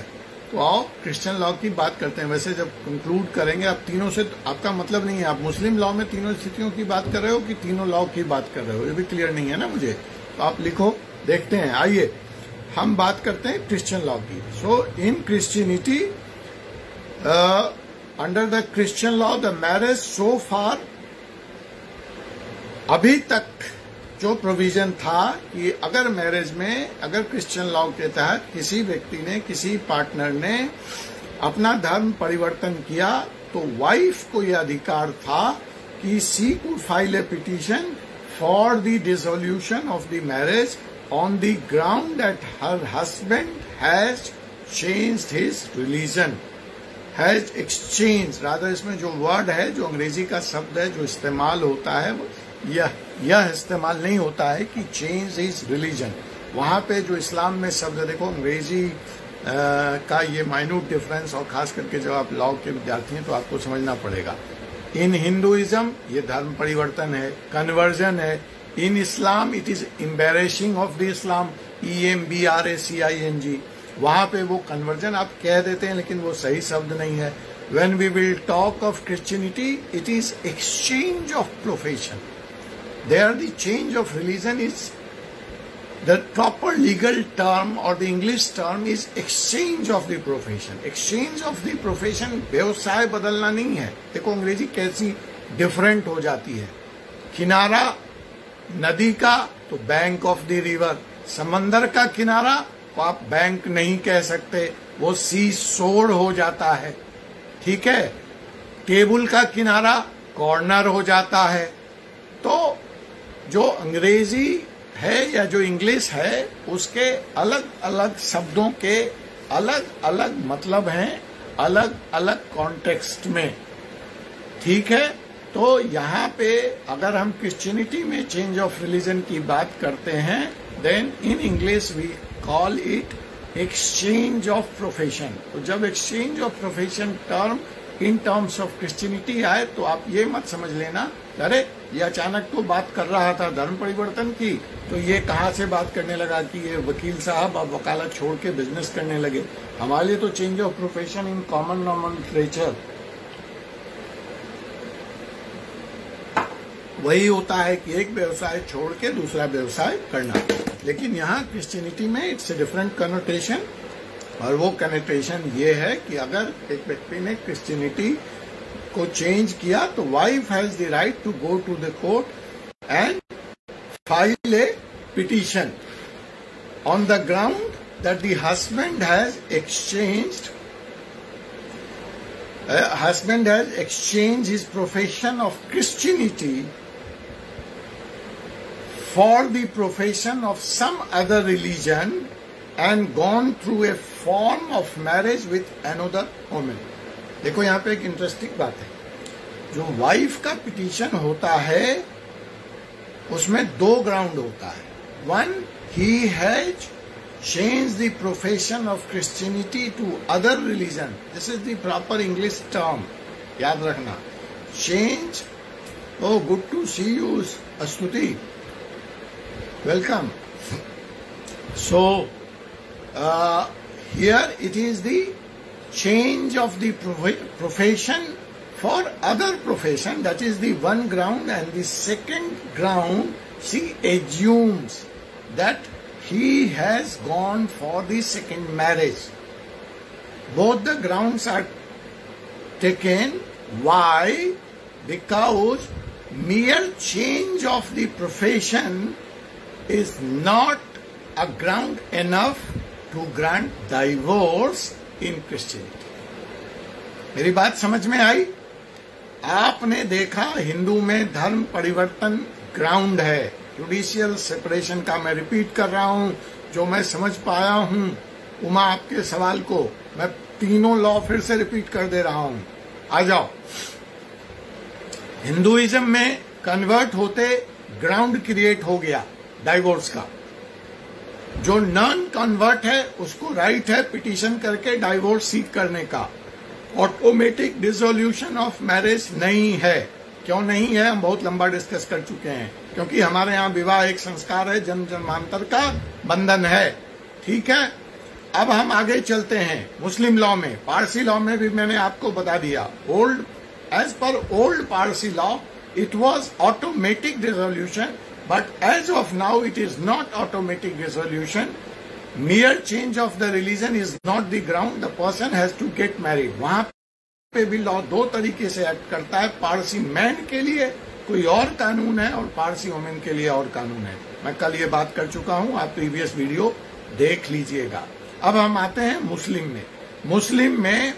तो आओ क्रिश्चियन लॉ की बात करते हैं। वैसे जब कंक्लूड करेंगे, आप तीनों से, आपका मतलब नहीं है आप मुस्लिम लॉ में तीनों स्थितियों की बात कर रहे हो कि तीनों लॉ की बात कर रहे हो, ये भी क्लियर नहीं है ना मुझे। तो आप लिखो, देखते हैं। आइए हम बात करते हैं क्रिश्चियन लॉ की। So in Christianity, under the Christian law the marriage so far, अभी तक जो प्रोविजन था कि अगर मैरिज में, अगर क्रिश्चियन लॉ के तहत किसी व्यक्ति ने, किसी पार्टनर ने अपना धर्म परिवर्तन किया, तो वाइफ को यह अधिकार था कि she could file a petition for the dissolution of the marriage on the ground that her husband has changed his religion, has exchanged, rather इसमें जो वर्ड है, जो अंग्रेजी का शब्द है जो इस्तेमाल होता है, यह इस्तेमाल नहीं होता है कि चेंज हिज रिलीजन। वहां पे जो इस्लाम में शब्द, देखो अंग्रेजी का ये माइन्यूट डिफरेंस, और खास करके जब आप लॉ के विद्यार्थी हैं तो आपको समझना पड़ेगा। इन हिंदुइज्म ये धर्म परिवर्तन है, कन्वर्जन है। In Islam it is embarrassing of the Islam, EMBRACING। वहां पे वो कन्वर्जन आप कह देते हैं, लेकिन वो सही शब्द नहीं है। When we will talk of Christianity, it is exchange of profession. There the change of religion is the proper legal term, और the English term is exchange of the profession. Exchange of the profession व्यवसाय बदलना नहीं है। देखो अंग्रेजी कैसी different हो जाती है। किनारा नदी का तो बैंक ऑफ द रिवर, समंदर का किनारा को आप बैंक नहीं कह सकते, वो सी शोर हो जाता है, ठीक है? टेबल का किनारा कॉर्नर हो जाता है। तो जो अंग्रेजी है या जो इंग्लिश है, उसके अलग अलग शब्दों के अलग अलग मतलब हैं, अलग अलग कॉन्टेक्स्ट में, ठीक है? तो यहाँ पे अगर हम क्रिश्चियनिटी में चेंज ऑफ रिलीजन की बात करते हैं, then in English we call it exchange of profession. तो जब exchange of profession term in terms of Christianity आए तो आप ये मत समझ लेना अरे ये अचानक तो बात कर रहा था धर्म परिवर्तन की, तो ये कहाँ से बात करने लगा कि ये वकील साहब अब वकालत छोड़ के बिजनेस करने लगे। हमारे लिए तो change of profession in common nomenclature वही होता है कि एक व्यवसाय छोड़ के दूसरा व्यवसाय करना। लेकिन यहाँ क्रिश्चियनिटी में इट्स ए डिफरेंट कनोटेशन, और वो कनोटेशन ये है कि अगर एक व्यक्ति ने क्रिश्चियनिटी को चेंज किया तो wife has the right to go to the court and file a petition on the ground that the husband has exchanged his profession of Christianity for the profession of some other religion and gone through a form of marriage with another woman. देखो यहाँ पे एक interesting बात है, जो wife का petition होता है उसमें दो ग्राउंड होता है। One, he has change the profession of Christianity to other religion, this is the proper English term, याद रखना। Change, oh good to see you Stuti, welcome. So here it is the change of the profession for other profession, that is the one ground, and the second ground, she assumes that he has gone for the second marriage. Both the grounds are taken. Why? Because mere change of the profession is not a ground enough to grant divorce in Christianity. मेरी बात समझ में आई? आपने देखा हिंदू में धर्म परिवर्तन ground है, जुडिशियल सेपरेशन का। मैं रिपीट कर रहा हूं जो मैं समझ पाया हूं। उमा, आपके सवाल को मैं तीनों लॉ फिर से रिपीट कर दे रहा हूं, आ जाओ। हिंदुइज्म में कन्वर्ट होते ग्राउंड क्रिएट हो गया डाइवोर्स का। जो नॉन कन्वर्ट है उसको राइट है पिटीशन करके डाइवोर्स सीक करने का। ऑटोमेटिक डिसोल्यूशन ऑफ मैरिज नहीं है। क्यों नहीं है, हम बहुत लंबा डिस्कस कर चुके हैं। क्योंकि हमारे यहाँ विवाह एक संस्कार है, जन्म जन्मांतर का बंधन है। ठीक है, अब हम आगे चलते हैं। मुस्लिम लॉ में, पारसी लॉ में भी मैंने आपको बता दिया। Old, as per old Parsi law it was automatic dissolution, but as of now it is not automatic dissolution. Mere change of the religion is not the ground, the person has to get married. वहां पे भी law दो तरीके से act करता है। Parsi man के लिए कोई और कानून है और पारसी वुमेन के लिए और कानून है। मैं कल ये बात कर चुका हूं, आप प्रीवियस वीडियो देख लीजिएगा। अब हम आते हैं मुस्लिम में। मुस्लिम में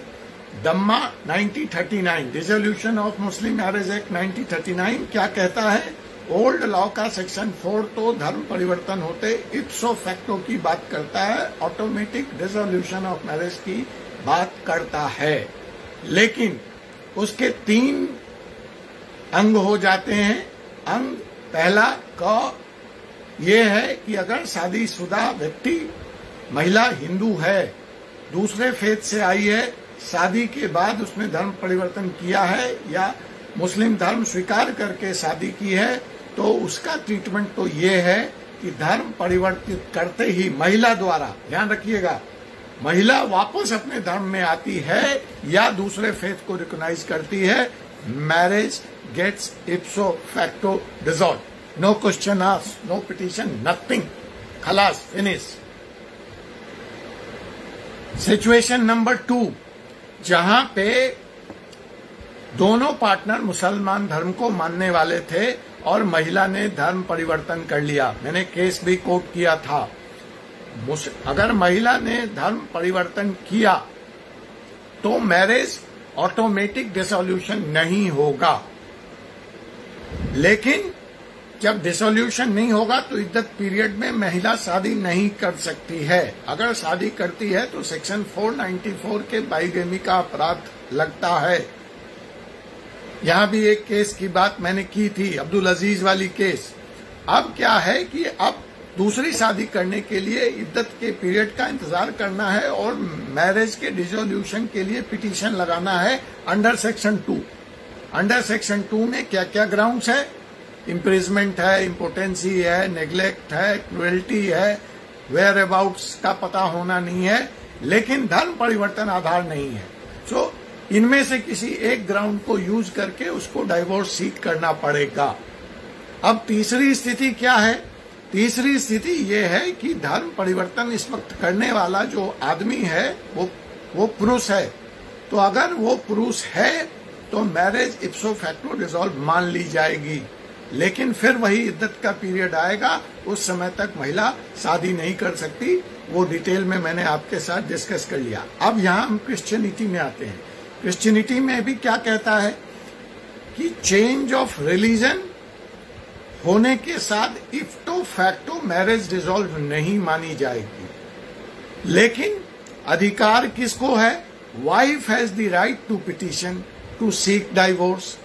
दम्मा 1939, dissolution of Muslim marriage act 1939 क्या कहता है? ओल्ड लॉ का सेक्शन 4 तो धर्म परिवर्तन होते इप्सो फैक्टो की बात करता है, ऑटोमेटिक डिसोल्यूशन ऑफ मैरिज की बात करता है। लेकिन उसके 3 अंग हो जाते हैं। अंग पहला का ये है कि अगर शादीशुदा व्यक्ति, महिला हिंदू है, दूसरे फेथ से आई है, शादी के बाद उसने धर्म परिवर्तन किया है या मुस्लिम धर्म स्वीकार करके शादी की है, तो उसका ट्रीटमेंट तो ये है कि धर्म परिवर्तित करते ही महिला द्वारा, ध्यान रखिएगा, महिला वापस अपने धर्म में आती है या दूसरे फेथ को रिकॉग्नाइज करती है, marriage gets ipso facto dissolve. No question asked, no petition, nothing, खलास, फिनिश। सिचुएशन नंबर 2, जहां पे दोनों पार्टनर मुसलमान धर्म को मानने वाले थे और महिला ने धर्म परिवर्तन कर लिया। मैंने केस भी कोट किया था। अगर महिला ने धर्म परिवर्तन किया तो मैरिज ऑटोमेटिक डिसोल्यूशन नहीं होगा। लेकिन जब डिसोल्यूशन नहीं होगा तो इद्दत पीरियड में महिला शादी नहीं कर सकती है। अगर शादी करती है तो सेक्शन 494 के बाइगेमी का अपराध लगता है। यहाँ भी एक केस की बात मैंने की थी, अब्दुल अजीज वाली केस। अब क्या है कि अब दूसरी शादी करने के लिए इद्दत के पीरियड का इंतजार करना है और मैरिज के डिसोल्यूशन के लिए पिटीशन लगाना है अंडर सेक्शन 2। अंडर सेक्शन 2 में क्या क्या ग्राउंड्स है? इम्प्रिजमेंट है, इम्पोर्टेंसी है, नेग्लेक्ट है, क्रुएल्टी है, वेयर अबाउट्स का पता होना नहीं है, लेकिन धर्म परिवर्तन आधार नहीं है। सो इनमें से किसी एक ग्राउंड को यूज करके उसको डाइवोर्स सीक करना पड़ेगा। अब तीसरी स्थिति क्या है? तीसरी स्थिति ये है कि धर्म परिवर्तन इस वक्त करने वाला जो आदमी है वो पुरुष है। तो अगर वो पुरुष है तो मैरिज इप्सो फैक्टो डिसॉल्व मान ली जाएगी, लेकिन फिर वही इद्दत का पीरियड आएगा, उस समय तक महिला शादी नहीं कर सकती। वो डिटेल में मैंने आपके साथ डिस्कस कर लिया। अब यहाँ हम क्रिश्चियनिटी में आते हैं। क्रिश्चियनिटी में भी क्या कहता है कि चेंज ऑफ रिलीजन होने के साथ इफ्टो फैक्टो मैरिज डिसॉल्व नहीं मानी जाएगी, लेकिन अधिकार किसको है? Wife has the right to petition to seek divorce.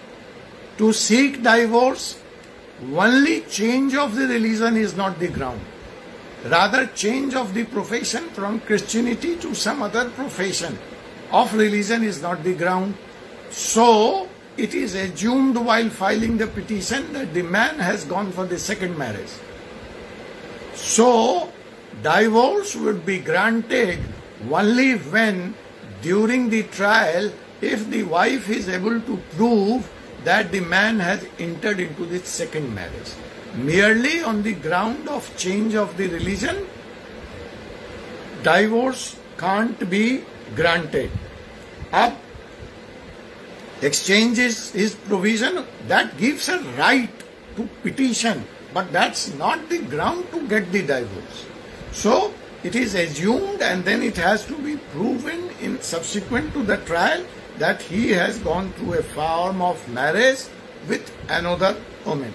To seek divorce only change of the religion is not the ground. Rather, change of the profession from Christianity to some other profession of religion is not the ground. So, it is assumed while filing the petition that the man has gone for the second marriage. So, divorce would be granted only when, during the trial, if the wife is able to prove that the man has entered into the second marriage. Merely on the ground of change of the religion, divorce can't be granted. Ab exchange is provision that gives a right to petition, but that's not the ground to get the divorce. So it is assumed and then it has to be proven in subsequent to the trial that he has gone through a form of marriage with another woman.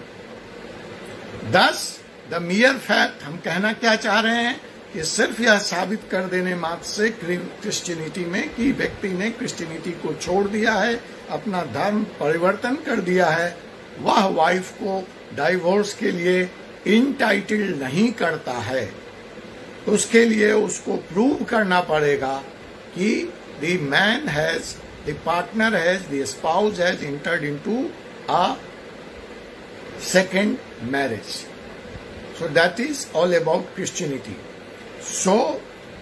Thus, the mere fact, हम कहना क्या चाह रहे हैं कि सिर्फ यह साबित कर देने मात्र से क्रिश्चियनिटी में कि व्यक्ति ने क्रिश्चियनिटी को छोड़ दिया है, अपना धर्म परिवर्तन कर दिया है, वह वाइफ को डाइवोर्स के लिए इंटाइटल्ड नहीं करता है। उसके लिए उसको प्रूव करना पड़ेगा कि the man has, the partner has, the spouse has entered into a second marriage. So that is all about Christianity. So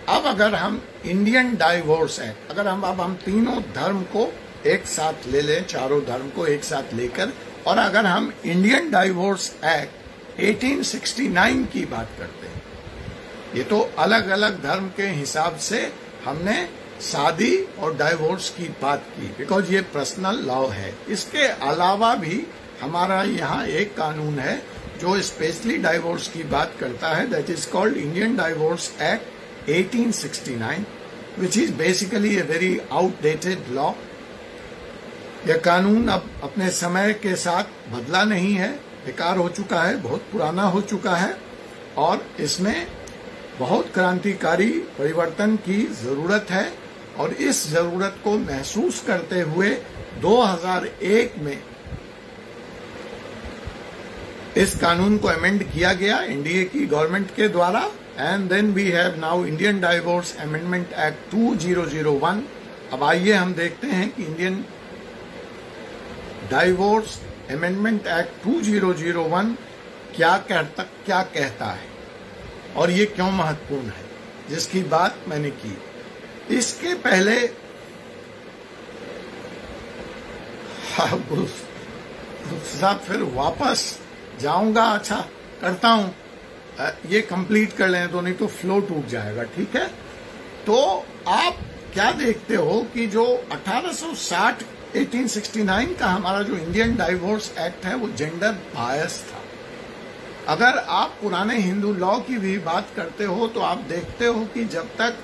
अब अगर हम इंडियन डाइवोर्स एक्ट, अगर हम तीनों धर्म को एक साथ ले लें, चारों धर्म को एक साथ लेकर, और अगर हम इंडियन डाइवोर्स एक्ट 1869 की बात करते हैं, ये तो अलग अलग धर्म के हिसाब से हमने शादी और डाइवोर्स की बात की, बिकॉज ये पर्सनल लॉ है। इसके अलावा भी हमारा यहाँ एक कानून है जो स्पेशली डाइवोर्स की बात करता है, that is called Indian divorce act 1869, which is basically a very outdated law. यह कानून अब अपने समय के साथ बदला नहीं है, बेकार हो चुका है, बहुत पुराना हो चुका है, और इसमें बहुत क्रांतिकारी परिवर्तन की जरूरत है। और इस जरूरत को महसूस करते हुए 2001 में इस कानून को अमेंड किया गया एनडीए की गवर्नमेंट के द्वारा, and then we have now Indian divorce amendment act 2001। अब आइए हम देखते हैं कि इंडियन डाइवोर्स अमेंडमेंट एक्ट 2001 क्या कहता है और ये क्यों महत्वपूर्ण है, जिसकी बात मैंने की। इसके पहले साहब फिर वापस जाऊंगा, अच्छा करता हूं, ये कंप्लीट कर लें तो नहीं तो फ्लो टूट जाएगा, ठीक है। तो आप क्या देखते हो कि जो 1860 1869 का हमारा जो इंडियन डाइवोर्स एक्ट है वो जेंडर बायस था। अगर आप पुराने हिंदू लॉ की भी बात करते हो तो आप देखते हो कि जब तक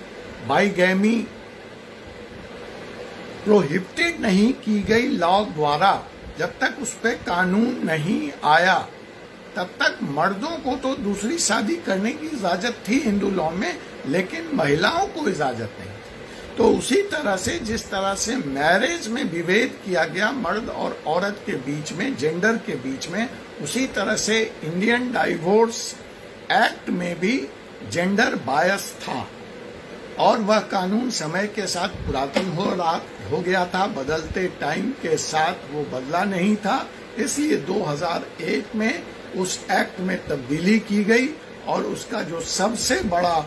बाइगैमी प्रोहिबिटेड नहीं की गई लॉ द्वारा, जब तक उस पर कानून नहीं आया, तब तक मर्दों को तो दूसरी शादी करने की इजाजत थी हिंदू लॉ में, लेकिन महिलाओं को इजाजत नहीं। तो उसी तरह से जिस तरह से मैरिज में विभेद किया गया मर्द और औरत के बीच में, जेंडर के बीच में, उसी तरह से इंडियन डाइवोर्स एक्ट में भी जेंडर बायस था और वह कानून समय के साथ पुरातन हो गया था, बदलते टाइम के साथ वो बदला नहीं था। इसलिए 2001 में उस एक्ट में तब्दीली की गई और उसका जो सबसे बड़ा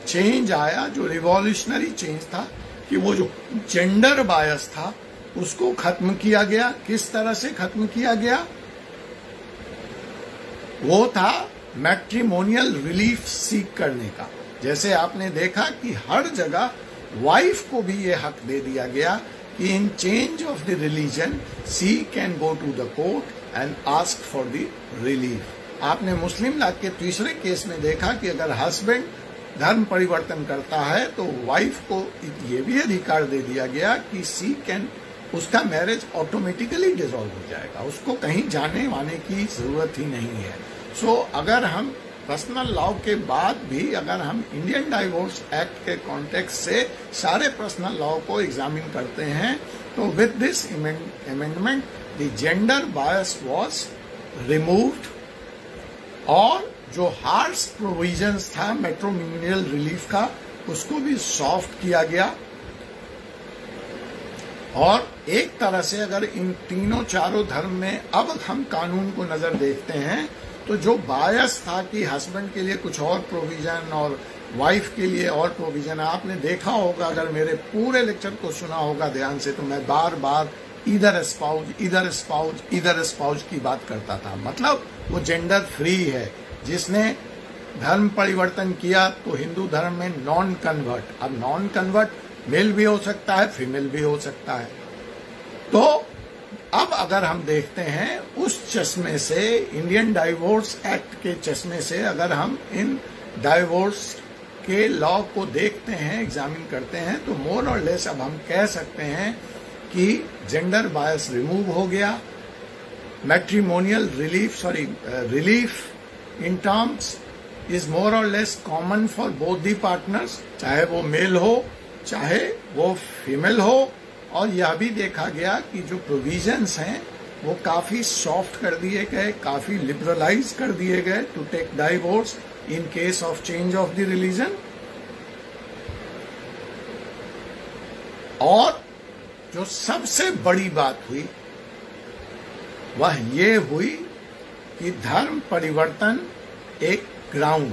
चेंज आया, जो रिवॉल्यूशनरी चेंज था, कि वो जो जेंडर बायस था उसको खत्म किया गया। किस तरह से खत्म किया गया? वो था मैट्रिमोनियल रिलीफ सीख करने का। जैसे आपने देखा कि हर जगह वाइफ को भी ये हक दे दिया गया कि in change of the religion she can go to the court and ask for the relief. आपने मुस्लिम लॉ के तीसरे केस में देखा कि अगर हस्बैंड धर्म परिवर्तन करता है तो वाइफ को ये भी अधिकार दे दिया गया कि सी कैन, उसका मैरिज ऑटोमेटिकली डिसॉल्व हो जाएगा, उसको कहीं जाने वाने की जरूरत ही नहीं है। सो अगर हम पर्सनल लॉ के बाद भी अगर हम इंडियन डाइवोर्स एक्ट के कॉन्टेक्स्ट से सारे पर्सनल लॉ को एग्जामिन करते हैं तो with this amendment the gender bias was removed और जो हार्श प्रोविजंस था मैट्रिमोनियल रिलीफ का उसको भी सॉफ्ट किया गया। और एक तरह से अगर इन तीनों चारों धर्म में अब हम कानून को नजर देखते हैं तो जो बायस था कि हस्बैंड के लिए कुछ और प्रोविजन और वाइफ के लिए और प्रोविजन, आपने देखा होगा अगर मेरे पूरे लेक्चर को सुना होगा ध्यान से, तो मैं बार बार इधर स्पाउज की बात करता था। मतलब वो जेंडर फ्री है। जिसने धर्म परिवर्तन किया तो हिंदू धर्म में नॉन कन्वर्ट, अब नॉन कन्वर्ट मेल भी हो सकता है, फीमेल भी हो सकता है। तो अब अगर हम देखते हैं उस चश्मे से, इंडियन डाइवोर्स एक्ट के चश्मे से अगर हम इन डाइवोर्स के लॉ को देखते हैं, एग्जामिन करते हैं, तो मोर और लेस अब हम कह सकते हैं कि जेंडर बायस रिमूव हो गया। Matrimonial relief in terms is more or less common for both the partners, चाहे वो मेल हो चाहे वो फीमेल हो। और यह भी देखा गया कि जो प्रोविजंस हैं वो काफी सॉफ्ट कर दिए गए, काफी लिबरलाइज कर दिए गए to take divorce in case of change of the religion. और जो सबसे बड़ी बात हुई वह ये हुई कि धर्म परिवर्तन एक ग्राउंड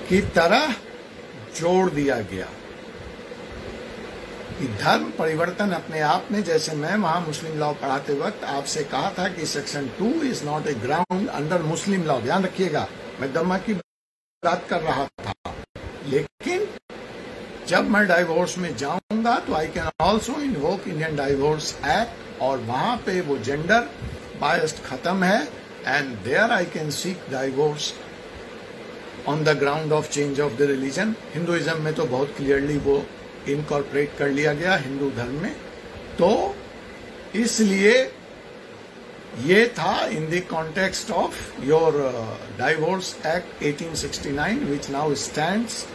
की तरह जोड़ दिया गया कि धर्म परिवर्तन अपने आप में, जैसे मैं वहां मुस्लिम लॉ पढ़ाते वक्त आपसे कहा था कि section 2 is not a ground under Muslim law. ध्यान रखिएगा, मैं दम्मा की बात कर रहा था, लेकिन जब मैं डाइवोर्स में जाऊंगा तो I can also invoke Indian divorce act और वहां पे वो जेंडर बायस्ड खत्म है and there I can seek divorce on the ground of change of the religion. Hinduism में तो बहुत क्लियरली वो इनकॉर्पोरेट कर लिया गया हिंदू धर्म में। तो इसलिए ये था in the context of your divorce act 1869 which now stands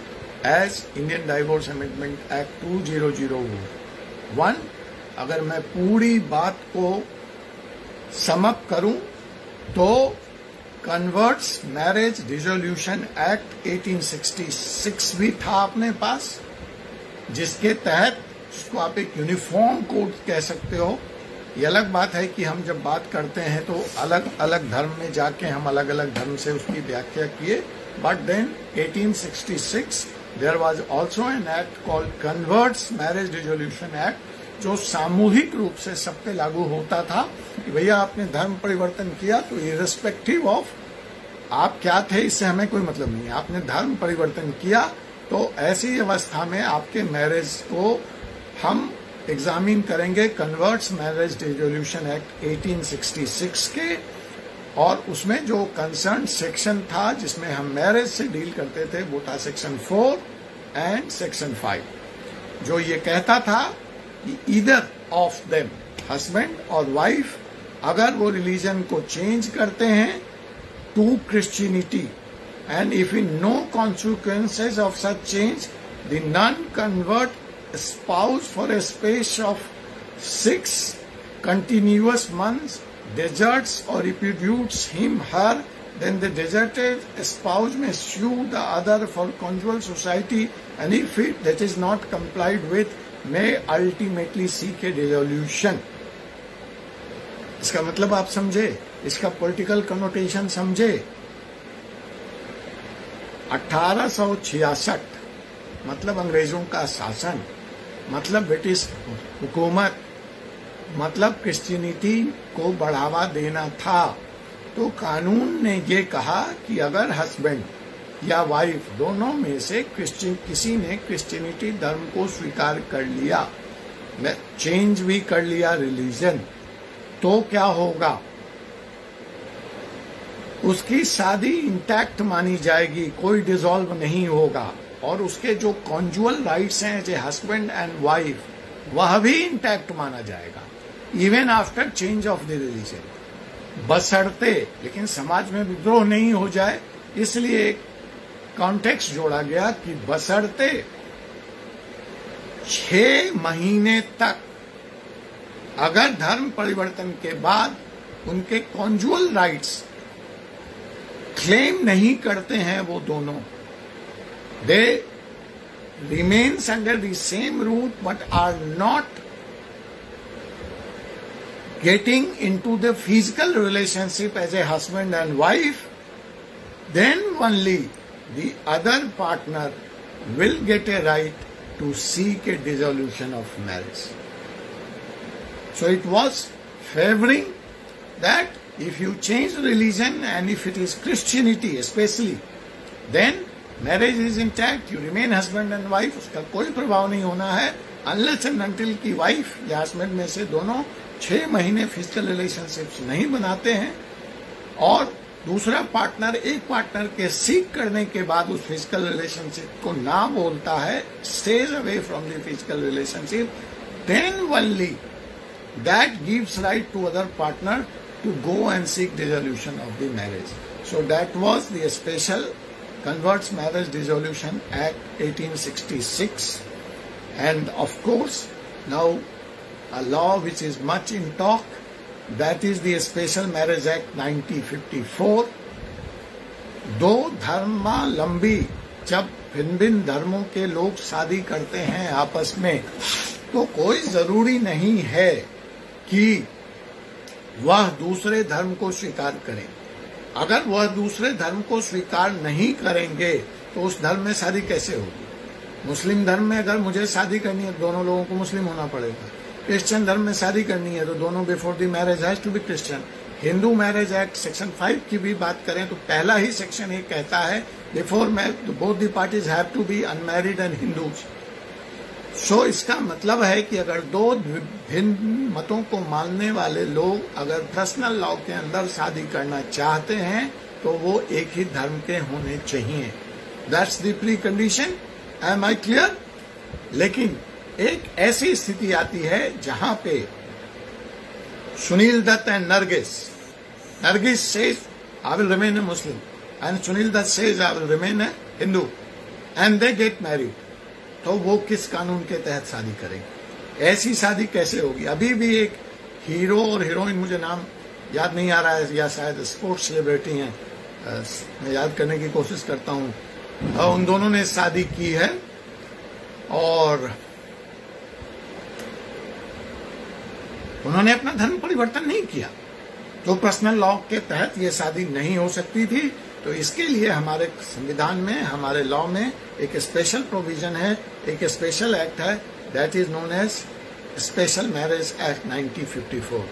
as Indian divorce amendment act 2001। अगर मैं पूरी बात को समअप करूं तो कन्वर्ट्स मैरिज डिसोल्यूशन एक्ट 1866 भी था अपने पास, जिसके तहत, जिसको आप एक यूनिफॉर्म कोड कह सकते हो। ये अलग बात है कि हम जब बात करते हैं तो अलग अलग धर्म में जाके हम अलग अलग धर्म से उसकी व्याख्या किए, but then 1866 there was also an act called converts marriage dissolution act, जो सामूहिक रूप से सब पे लागू होता था कि भैया आपने धर्म परिवर्तन किया तो इररिस्पेक्टिव ऑफ आप क्या थे इससे हमें कोई मतलब नहीं है, आपने धर्म परिवर्तन किया तो ऐसी अवस्था में आपके मैरिज को हम एग्जामिन करेंगे कन्वर्ट्स मैरिज डिसोल्यूशन एक्ट 1866 के। और उसमें जो कंसर्न सेक्शन था जिसमें हम मैरिज से डील करते थे वो था सेक्शन 4 एंड सेक्शन 5, जो ये कहता था कि ईदर ऑफ देम, हस्बैंड और वाइफ, अगर वो रिलीजन को चेंज करते हैं to Christianity and if in no consequences of such change, the non-convert spouse for a space of 6 continuous months deserts or repudiates him, her, then the deserted spouse may sue the other for conjugal society, and if that is not complied with, may ultimately seek a dissolution. इसका मतलब आप समझे, इसका political connotation समझे। 1866 मतलब अंग्रेजों का शासन, मतलब ब्रिटिश हुकूमत, मतलब क्रिश्चियनिटी को बढ़ावा देना था। तो कानून ने ये कहा कि अगर हस्बैंड या वाइफ दोनों में से किसी ने क्रिश्चियनिटी धर्म को स्वीकार कर लिया, चेंज भी कर लिया रिलीजन, तो क्या होगा? उसकी शादी इंटैक्ट मानी जाएगी, कोई डिसॉल्व नहीं होगा, और उसके जो कॉन्जुअल राइट्स हैं जो हस्बैंड एंड वाइफ, वह भी इंटैक्ट माना जाएगा even after change of the religion, बशर्ते, लेकिन समाज में विद्रोह नहीं हो जाए, इसलिए एक कॉन्टेक्स्ट जोड़ा गया कि बशर्ते 6 महीने तक अगर धर्म परिवर्तन के बाद उनके कॉन्जुअल राइट्स क्लेम नहीं करते हैं वो दोनों, they remains under the same root but are not getting into the physical relationship as a husband and wife, then only the other partner will get a right to seek a dissolution of marriage. So it was favoring that if you change religion and if it is Christianity especially, then marriage is intact, you remain husband and wife, उसका कोई प्रभाव नहीं होना है unless and until की wife या husband में से दोनों 6 महीने फिजिकल रिलेशनशिप्स नहीं बनाते हैं और दूसरा पार्टनर एक पार्टनर के सीख करने के बाद उस फिजिकल रिलेशनशिप को ना बोलता है, stays away from the physical relationship, then only that gives right to other partner to go and seek dissolution of the marriage. So that was the special converts marriage dissolution act 1866. And of course now a law which is much in talk, that is the Special Marriage Act 1954. दो धर्मावलंबी जब भिन्न भिन्न धर्मों के लोग शादी करते हैं आपस में, तो कोई जरूरी नहीं है कि वह दूसरे धर्म को स्वीकार करें. अगर वह दूसरे धर्म को स्वीकार नहीं करेंगे तो उस धर्म में शादी कैसे होगी? मुस्लिम धर्म में अगर मुझे शादी करनी है दोनों लोगों को मुस्लिम होना पड़ेगा. क्रिश्चियन धर्म में शादी करनी है तो दोनों before the marriage has to be Christian. Hindu marriage act section 5 की भी बात करें तो पहला ही सेक्शन ये कहता है before both the parties have to be unmarried and Hindus. So इसका मतलब है कि अगर दो भिन्न मतों को मानने वाले लोग अगर पर्सनल लॉ के अंदर शादी करना चाहते हैं तो वो एक ही धर्म के होने चाहिए. That's the precondition. Am I clear? लेकिन एक ऐसी स्थिति आती है जहां पे Sunil Dutt and Nargis says I will remain a Muslim and Sunil Dutt says I will remain a Hindu and they get married. तो वो किस कानून के तहत शादी करेंगे? ऐसी शादी कैसे होगी? अभी भी एक हीरो और हीरोइन, मुझे नाम याद नहीं आ रहा है, या शायद स्पोर्ट्स सेलिब्रिटी हैं, मैं याद करने की कोशिश करता हूं, उन दोनों ने शादी की है और उन्होंने अपना धर्म परिवर्तन नहीं किया, तो पर्सनल लॉ के तहत ये शादी नहीं हो सकती थी. तो इसके लिए हमारे संविधान में, हमारे लॉ में एक स्पेशल प्रोविजन है, एक स्पेशल एक्ट है, that is known as special marriage act 1954,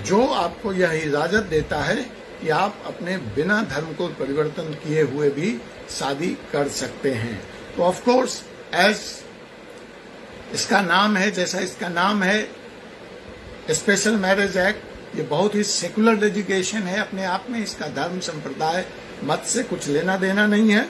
जो आपको यह इजाजत देता है कि आप अपने बिना धर्म को परिवर्तन किए हुए भी शादी कर सकते हैं. तो ऑफ कोर्स एज इसका नाम है, जैसा इसका नाम है स्पेशल मैरिज एक्ट, ये बहुत ही सेकुलर लेजिस्लेशन है अपने आप में. इसका धर्म संप्रदाय मत से कुछ लेना देना नहीं है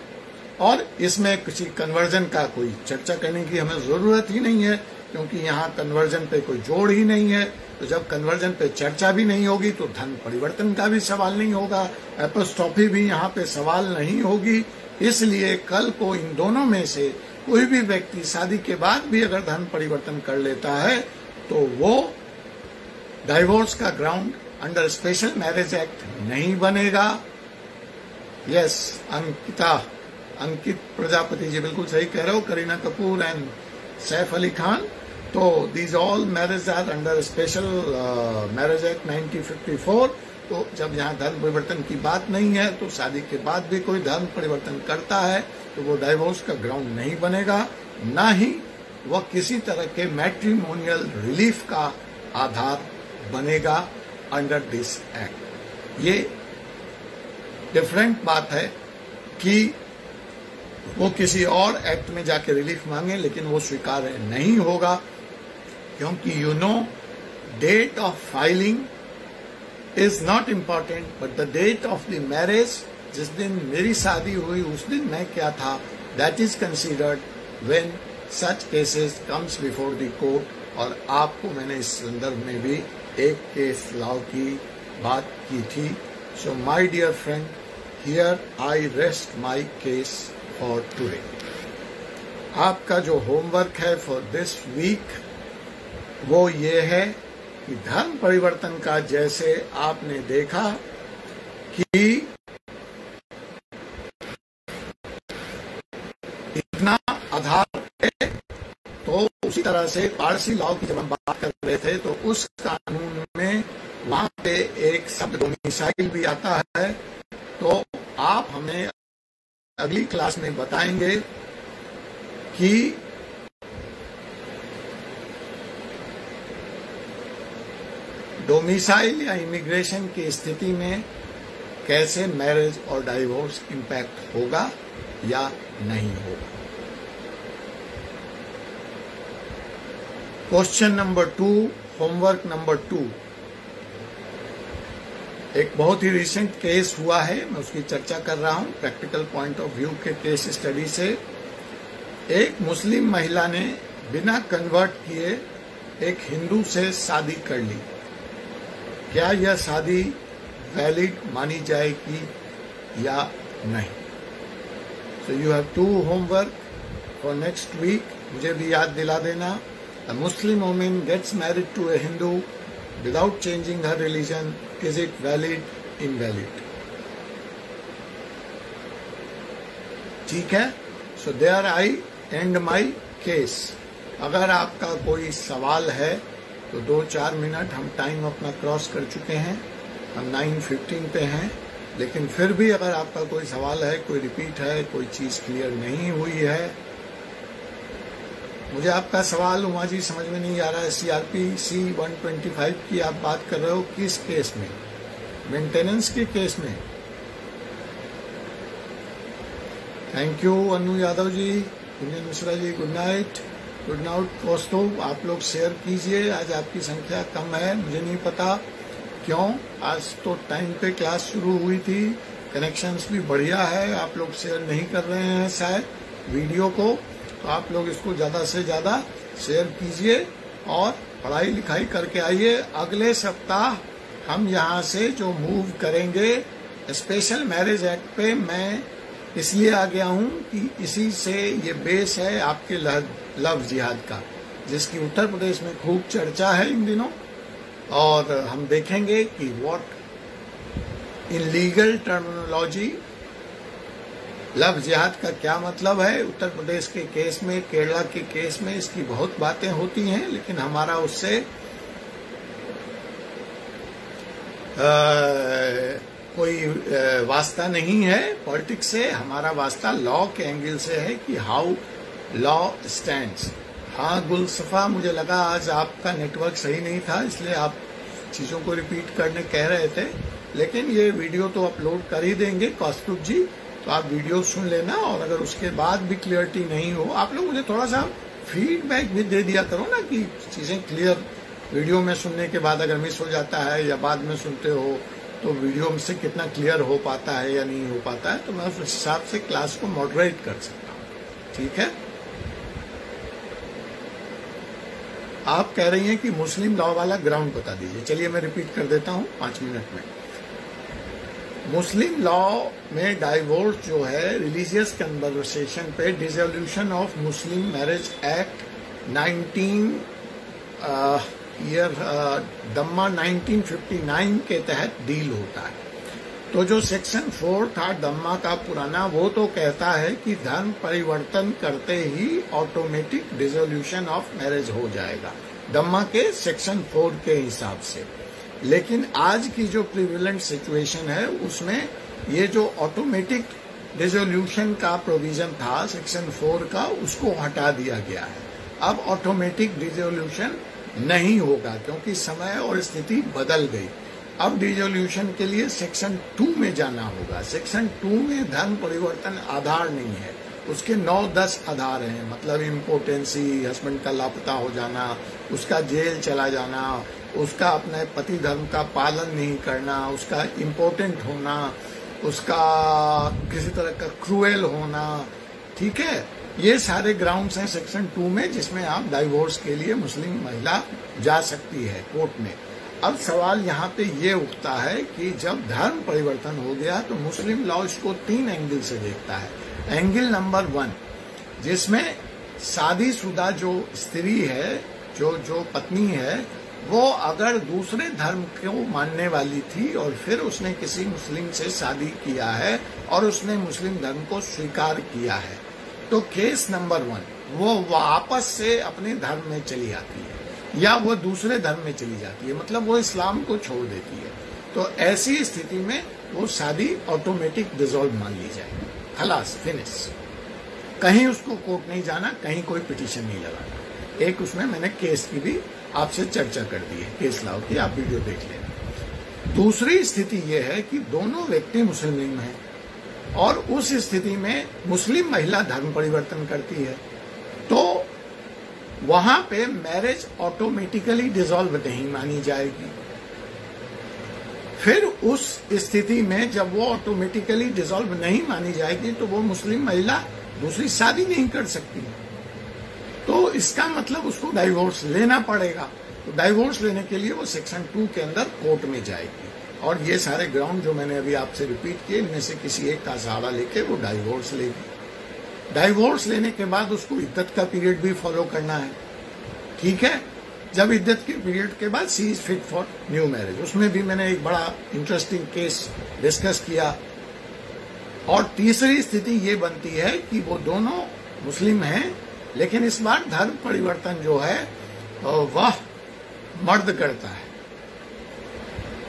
और इसमें किसी कन्वर्जन का कोई चर्चा करने की हमें जरूरत ही नहीं है, क्योंकि यहाँ कन्वर्जन पे कोई जोड़ ही नहीं है. तो जब कन्वर्जन पे चर्चा भी नहीं होगी तो धर्म परिवर्तन का भी सवाल नहीं होगा, एपोस्ट्रोफी भी यहाँ पे सवाल नहीं होगी। इसलिए कल को इन दोनों में से कोई भी व्यक्ति शादी के बाद भी अगर धर्म परिवर्तन कर लेता है तो वो डाइवोर्स का ground under special marriage act नहीं बनेगा। यस, अंकित प्रजापति जी बिल्कुल सही कह रहे हो, करीना कपूर एंड सैफ अली खान। तो these all marriage are under special marriage act 1954। तो जब यहाँ धर्म परिवर्तन की बात नहीं है तो शादी के बाद भी कोई धर्म परिवर्तन करता है तो वो डाइवोर्स का ग्राउंड नहीं बनेगा, ना ही वह किसी तरह के मैट्रिमोनियल रिलीफ का आधार बनेगा अंडर दिस एक्ट। ये डिफरेंट बात है कि वो किसी और एक्ट में जाके रिलीफ मांगे, लेकिन वो स्वीकार्य नहीं होगा, क्योंकि date of filing is not important but the date of the marriage, जिस दिन मेरी शादी हुई उस दिन मैं क्या था, that is considered when such cases comes before the court. और आपको मैंने इस संदर्भ में भी एक केस लॉ की बात की थी। So my dear friend, here I rest my case for today. आपका जो होमवर्क है फॉर दिस वीक वो ये है कि धर्म परिवर्तन का जैसे आपने देखा कि इतना आधार है, तो उसी तरह से पारसी लॉ की जब हम बात कर रहे थे तो उस कानून में वहां पे एक शब्द डोमिसाइल भी आता है। तो आप हमें अगली क्लास में बताएंगे कि डोमिसाइल या इमिग्रेशन की स्थिति में कैसे मैरिज और डाइवोर्स इम्पैक्ट होगा या नहीं होगा। क्वेश्चन नंबर 2, होमवर्क नंबर 2, एक बहुत ही रिसेंट केस हुआ है, मैं उसकी चर्चा कर रहा हूं प्रैक्टिकल पॉइंट ऑफ व्यू के केस स्टडी से। एक मुस्लिम महिला ने बिना कन्वर्ट किए एक हिंदू से शादी कर ली। क्या यह शादी वैलिड मानी जाएगी या नहीं? So you have 2 homework for next week. मुझे भी याद दिला देना। A Muslim woman gets married to a Hindu without changing her religion. Is it valid, invalid? ठीक है? So there I end my case. अगर आपका कोई सवाल है तो 2-4 मिनट, हम टाइम अपना क्रॉस कर चुके हैं, हम 9:15 पे हैं, लेकिन फिर भी अगर आपका कोई सवाल है, कोई रिपीट है, कोई चीज क्लियर नहीं हुई है, मुझे आपका सवाल उमा जी समझ में नहीं आ रहा है। CRPC 125 की आप बात कर रहे हो, किस केस में? मेंटेनेंस के केस में? Thank you Anu Yadav ji, Kunjan Mishra ji, good night. Good night दोस्तों, आप लोग शेयर कीजिए। आज आपकी संख्या कम है, मुझे नहीं पता क्यों। आज तो टाइम पे क्लास शुरू हुई थी, कनेक्शंस भी बढ़िया है, आप लोग शेयर नहीं कर रहे हैं शायद वीडियो को। तो आप लोग इसको ज्यादा से ज्यादा शेयर कीजिए और पढ़ाई लिखाई करके आइए। अगले सप्ताह हम यहाँ से जो मूव करेंगे स्पेशल मैरिज एक्ट पे, मैं इसलिए आ गया हूँ कि इसी से ये बेस है आपके लव जिहाद का, जिसकी उत्तर प्रदेश में खूब चर्चा है इन दिनों। और हम देखेंगे कि what in legal terminology love जिहाद का क्या मतलब है। उत्तर प्रदेश के केस में, केरला के केस में इसकी बहुत बातें होती हैं, लेकिन हमारा उससे कोई वास्ता नहीं है पॉलिटिक्स से। हमारा वास्ता लॉ के एंगल से है कि हाउ लॉ स्टैंड्स। हाँ गुलसफा, मुझे लगा आज आपका नेटवर्क सही नहीं था, इसलिए आप चीजों को रिपीट करने कह रहे थे, लेकिन ये वीडियो तो अपलोड कर ही देंगे कौस्तुभ जी, तो आप वीडियो सुन लेना। और अगर उसके बाद भी क्लियरिटी नहीं हो, आप लोग मुझे थोड़ा सा फीडबैक भी दे दिया करो ना कि चीजें क्लियर, वीडियो में सुनने के बाद अगर मिस हो जाता है या बाद में सुनते हो तो वीडियो से कितना क्लियर हो पाता है या नहीं हो पाता है, तो मैं उस हिसाब से क्लास को मॉडरेट कर सकता हूँ। ठीक है, आप कह रही हैं कि मुस्लिम लॉ वाला ग्राउंड बता दीजिए। चलिए मैं रिपीट कर देता हूं 5 मिनट में। मुस्लिम लॉ में डाइवोर्स जो है रिलीजियस कन्वर्सेशन पे dissolution of Muslim marriage act 1959 के तहत डील होता है। तो जो सेक्शन 4 था दम्मा का पुराना, वो तो कहता है कि धर्म परिवर्तन करते ही ऑटोमेटिक डिसोल्यूशन ऑफ मैरिज हो जाएगा, दम्मा के सेक्शन 4 के हिसाब से। लेकिन आज की जो प्रिवेलेंट सिचुएशन है उसमें ये जो ऑटोमेटिक डिसोल्यूशन का प्रोविजन था सेक्शन 4 का, उसको हटा दिया गया है। अब ऑटोमेटिक डिसोल्यूशन नहीं होगा क्योंकि समय और स्थिति बदल गई। अब डिसोल्यूशन के लिए सेक्शन 2 में जाना होगा। सेक्शन 2 में धर्म परिवर्तन आधार नहीं है, उसके 9-10 आधार हैं, मतलब इम्पोर्टेंसी, हस्बैंड का लापता हो जाना, उसका जेल चला जाना, उसका अपने पति धर्म का पालन नहीं करना, उसका इम्पोर्टेंट होना, उसका किसी तरह का क्रूएल होना, ठीक है। ये सारे ग्राउंड्स हैं सेक्शन 2 में जिसमें आप डाइवोर्स के लिए मुस्लिम महिला जा सकती है कोर्ट में। अब सवाल यहाँ पे ये उठता है कि जब धर्म परिवर्तन हो गया तो मुस्लिम लॉ इसको 3 एंगल से देखता है। एंगल नंबर 1, जिसमें शादीशुदा जो स्त्री है, जो पत्नी है, वो अगर दूसरे धर्म को मानने वाली थी और फिर उसने किसी मुस्लिम से शादी किया है और उसने मुस्लिम धर्म को स्वीकार किया है, तो केस नंबर 1 वो वापस से अपने धर्म में चली आती है या वो दूसरे धर्म में चली जाती है, मतलब वो इस्लाम को छोड़ देती है। तो ऐसी स्थिति में वो शादी ऑटोमेटिक डिसॉल्व मान ली जाएगी, खलास, फिनिश। कहीं उसको कोर्ट नहीं जाना, कहीं कोई पिटीशन नहीं लगाना। एक उसमें मैंने केस की भी आपसे चर्चा कर दी है, केस लाओ की, आप वीडियो देख लेना। दूसरी स्थिति यह है कि दोनों व्यक्ति मुस्लिम हैं और उस स्थिति में मुस्लिम महिला धर्म परिवर्तन करती है, तो वहां पे मैरिज ऑटोमेटिकली डिसॉल्व नहीं मानी जाएगी। फिर उस स्थिति में जब वो ऑटोमेटिकली डिसॉल्व नहीं मानी जाएगी तो वो मुस्लिम महिला दूसरी शादी नहीं कर सकती, तो इसका मतलब उसको डाइवोर्स लेना पड़ेगा। तो डाइवोर्स लेने के लिए वो सेक्शन 2 के अंदर कोर्ट में जाएगी और ये सारे ग्राउंड जो मैंने अभी आपसे रिपीट किए, इनमें से किसी एक का सहारा लेके वो डाइवोर्स लेगी। डाइवोर्स लेने के बाद उसको इद्दत का पीरियड भी फॉलो करना है, ठीक है। जब इद्दत के पीरियड के बाद she is fit for new marriage, उसमें भी मैंने एक बड़ा इंटरेस्टिंग केस डिस्कस किया। और तीसरी स्थिति ये बनती है कि वो दोनों मुस्लिम हैं, लेकिन इस बार धर्म परिवर्तन जो है वह मर्द करता है।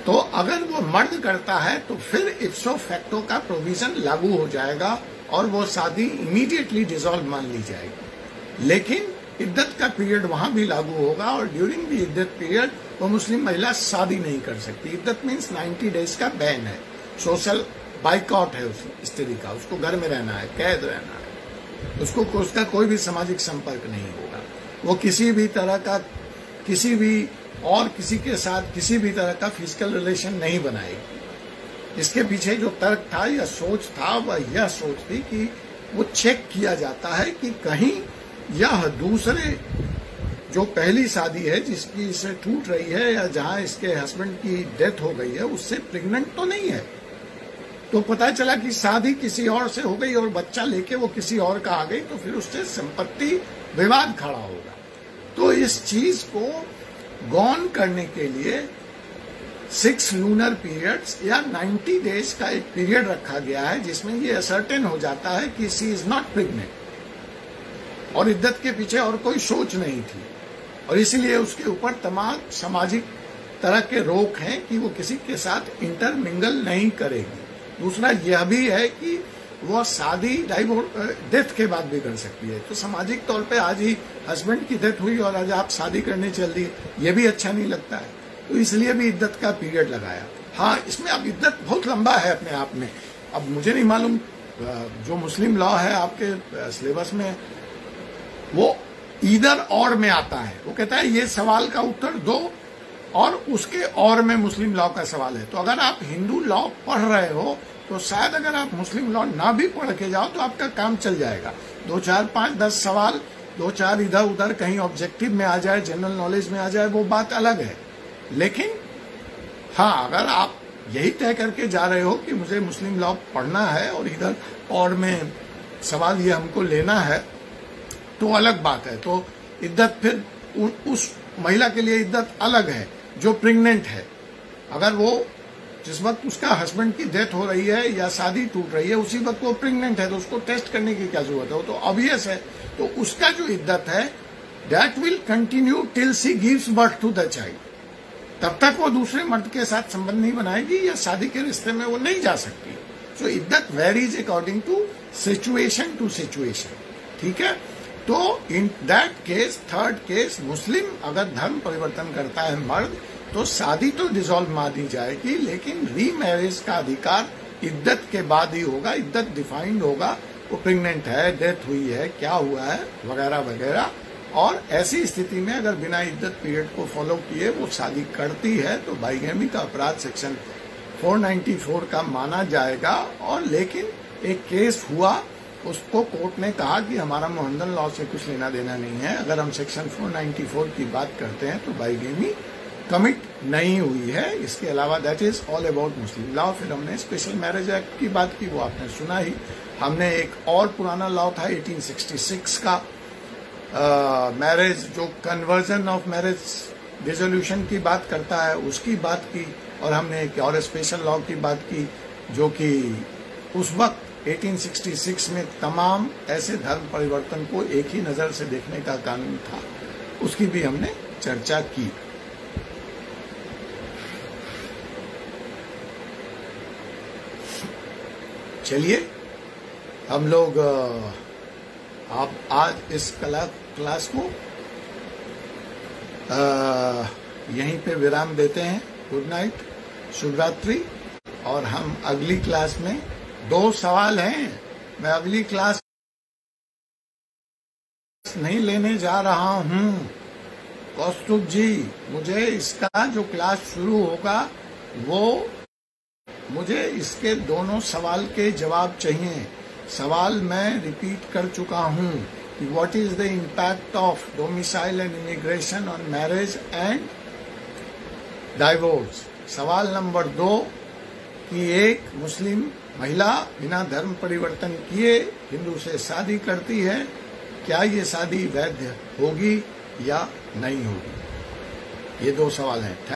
तो अगर वो मर्द करता है तो फिर इप्सो फैक्टो का प्रोविजन लागू हो जाएगा और वो शादी इमीडिएटली डिसॉल्व मान ली जाएगी। लेकिन इद्दत का पीरियड वहां भी लागू होगा और ड्यूरिंग द इद्दत पीरियड वो मुस्लिम महिला शादी नहीं कर सकती। इद्दत मीन्स 90 डेज का बैन है, सोशल बाइकआउट है उस स्त्री का, उसको घर में रहना है, कैद रहना है, उसका कोई भी सामाजिक संपर्क नहीं होगा, वो किसी भी तरह का किसी भी और किसी के साथ किसी भी तरह का फिजिकल रिलेशन नहीं बनाएगी। इसके पीछे जो तर्क था या सोच था वह यह सोच थी कि वो चेक किया जाता है कि कहीं यह दूसरे जो पहली शादी है जिसकी इसे टूट रही है या जहां इसके हस्बैंड की डेथ हो गई है उससे प्रेग्नेंट तो नहीं है। तो पता चला कि शादी किसी और से हो गई और बच्चा लेके वो किसी और का आ गई, तो फिर उससे संपत्ति विवाद खड़ा होगा। तो इस चीज को गौन करने के लिए 6 लूनर पीरियड्स या 90 डेज का एक पीरियड रखा गया है जिसमें ये असर्टेन हो जाता है कि सी इज नॉट प्रेग्नेंट और इद्दत के पीछे और कोई सोच नहीं थी और इसलिए उसके ऊपर तमाम सामाजिक तरह के रोक हैं कि वो किसी के साथ इंटरमिंगल नहीं करेगी। दूसरा यह भी है कि वो शादी डेथ के बाद भी कर सकती है। तो सामाजिक तौर पे आज ही हस्बैंड की डेथ हुई और आज आप शादी करने चल दी, ये भी अच्छा नहीं लगता है, तो इसलिए भी इद्दत का पीरियड लगाया। हाँ, इसमें अब इद्दत बहुत लंबा है अपने आप में। अब मुझे नहीं मालूम जो मुस्लिम लॉ है आपके सिलेबस में वो ईदर और में आता है, वो कहता है ये सवाल का उत्तर दो और उसके और में मुस्लिम लॉ का सवाल है। तो अगर आप हिंदू लॉ पढ़ रहे हो तो शायद अगर आप मुस्लिम लॉ ना भी पढ़ के जाओ तो आपका काम चल जाएगा। 2, 4, 5, 10 सवाल दो चार इधर उधर कहीं ऑब्जेक्टिव में आ जाए, जनरल नॉलेज में आ जाए, वो बात अलग है। लेकिन हाँ, अगर आप यही तय करके जा रहे हो कि मुझे मुस्लिम लॉ पढ़ना है और इधर और में सवाल ये हमको लेना है, तो अलग बात है। तो इद्दत फिर उस महिला के लिए इद्दत अलग है जो प्रेग्नेंट है। अगर वो जिस वक्त उसका हस्बैंड की डेथ हो रही है या शादी टूट रही है, उसी वक्त वो प्रेग्नेंट है, तो उसको टेस्ट करने की क्या जरूरत है? वो तो ऑब्वियस है। तो उसका जो इद्दत है, that will continue till she gives birth to the child. तब तक वो दूसरे मर्द के साथ संबंध नहीं बनाएगी या शादी के रिश्ते में वो नहीं जा सकती। So iddat varies according to situation to situation. ठीक है। तो in that case, third case, Muslim अगर धर्म परिवर्तन करता है मर्द, तो शादी तो डिसॉल्व मानी जाएगी, लेकिन रीमैरिज का अधिकार इद्दत के बाद ही होगा। इद्दत डिफाइंड होगा, वो प्रेग्नेंट है, डेथ हुई है, क्या हुआ है, वगैरह वगैरह। और ऐसी स्थिति में अगर बिना इद्दत पीरियड को फॉलो किए वो शादी करती है, तो बाइगैमी का अपराध सेक्शन 494 का माना जाएगा। और लेकिन एक केस हुआ, उसको कोर्ट ने कहा कि हमारा मोहम्मदन लॉ से कुछ लेना देना नहीं है। अगर हम सेक्शन 494 की बात करते हैं तो बाइगैमी कमिट नहीं हुई है। इसके अलावा that is all about Muslim law. फिर हमने स्पेशल मैरिज एक्ट की बात की, वो आपने सुना ही। हमने एक और पुराना लॉ था 1866 का, मैरिज जो कन्वर्जन ऑफ मैरिज डिसोल्यूशन की बात करता है, उसकी बात की। और हमने एक और स्पेशल लॉ की बात की जो कि उस वक्त 1866 में तमाम ऐसे धर्म परिवर्तन को एक ही नजर से देखने का कानून था, उसकी भी हमने चर्चा की। चलिए हम लोग आप आज इस क्लास को यहीं पे विराम देते हैं। गुड नाइट, शुभ रात्रि। और हम अगली क्लास में 2 सवाल हैं, मैं अगली क्लास नहीं लेने जा रहा हूं कौस्तुभ जी। मुझे इसका जो क्लास शुरू होगा वो मुझे इसके दोनों सवाल के जवाब चाहिए। सवाल मैं रिपीट कर चुका हूं कि what is the impact of domicile and immigration on marriage and divorce. सवाल नंबर 2 कि एक मुस्लिम महिला बिना धर्म परिवर्तन किए हिंदू से शादी करती है, क्या ये शादी वैध होगी या नहीं होगी? ये 2 सवाल हैं।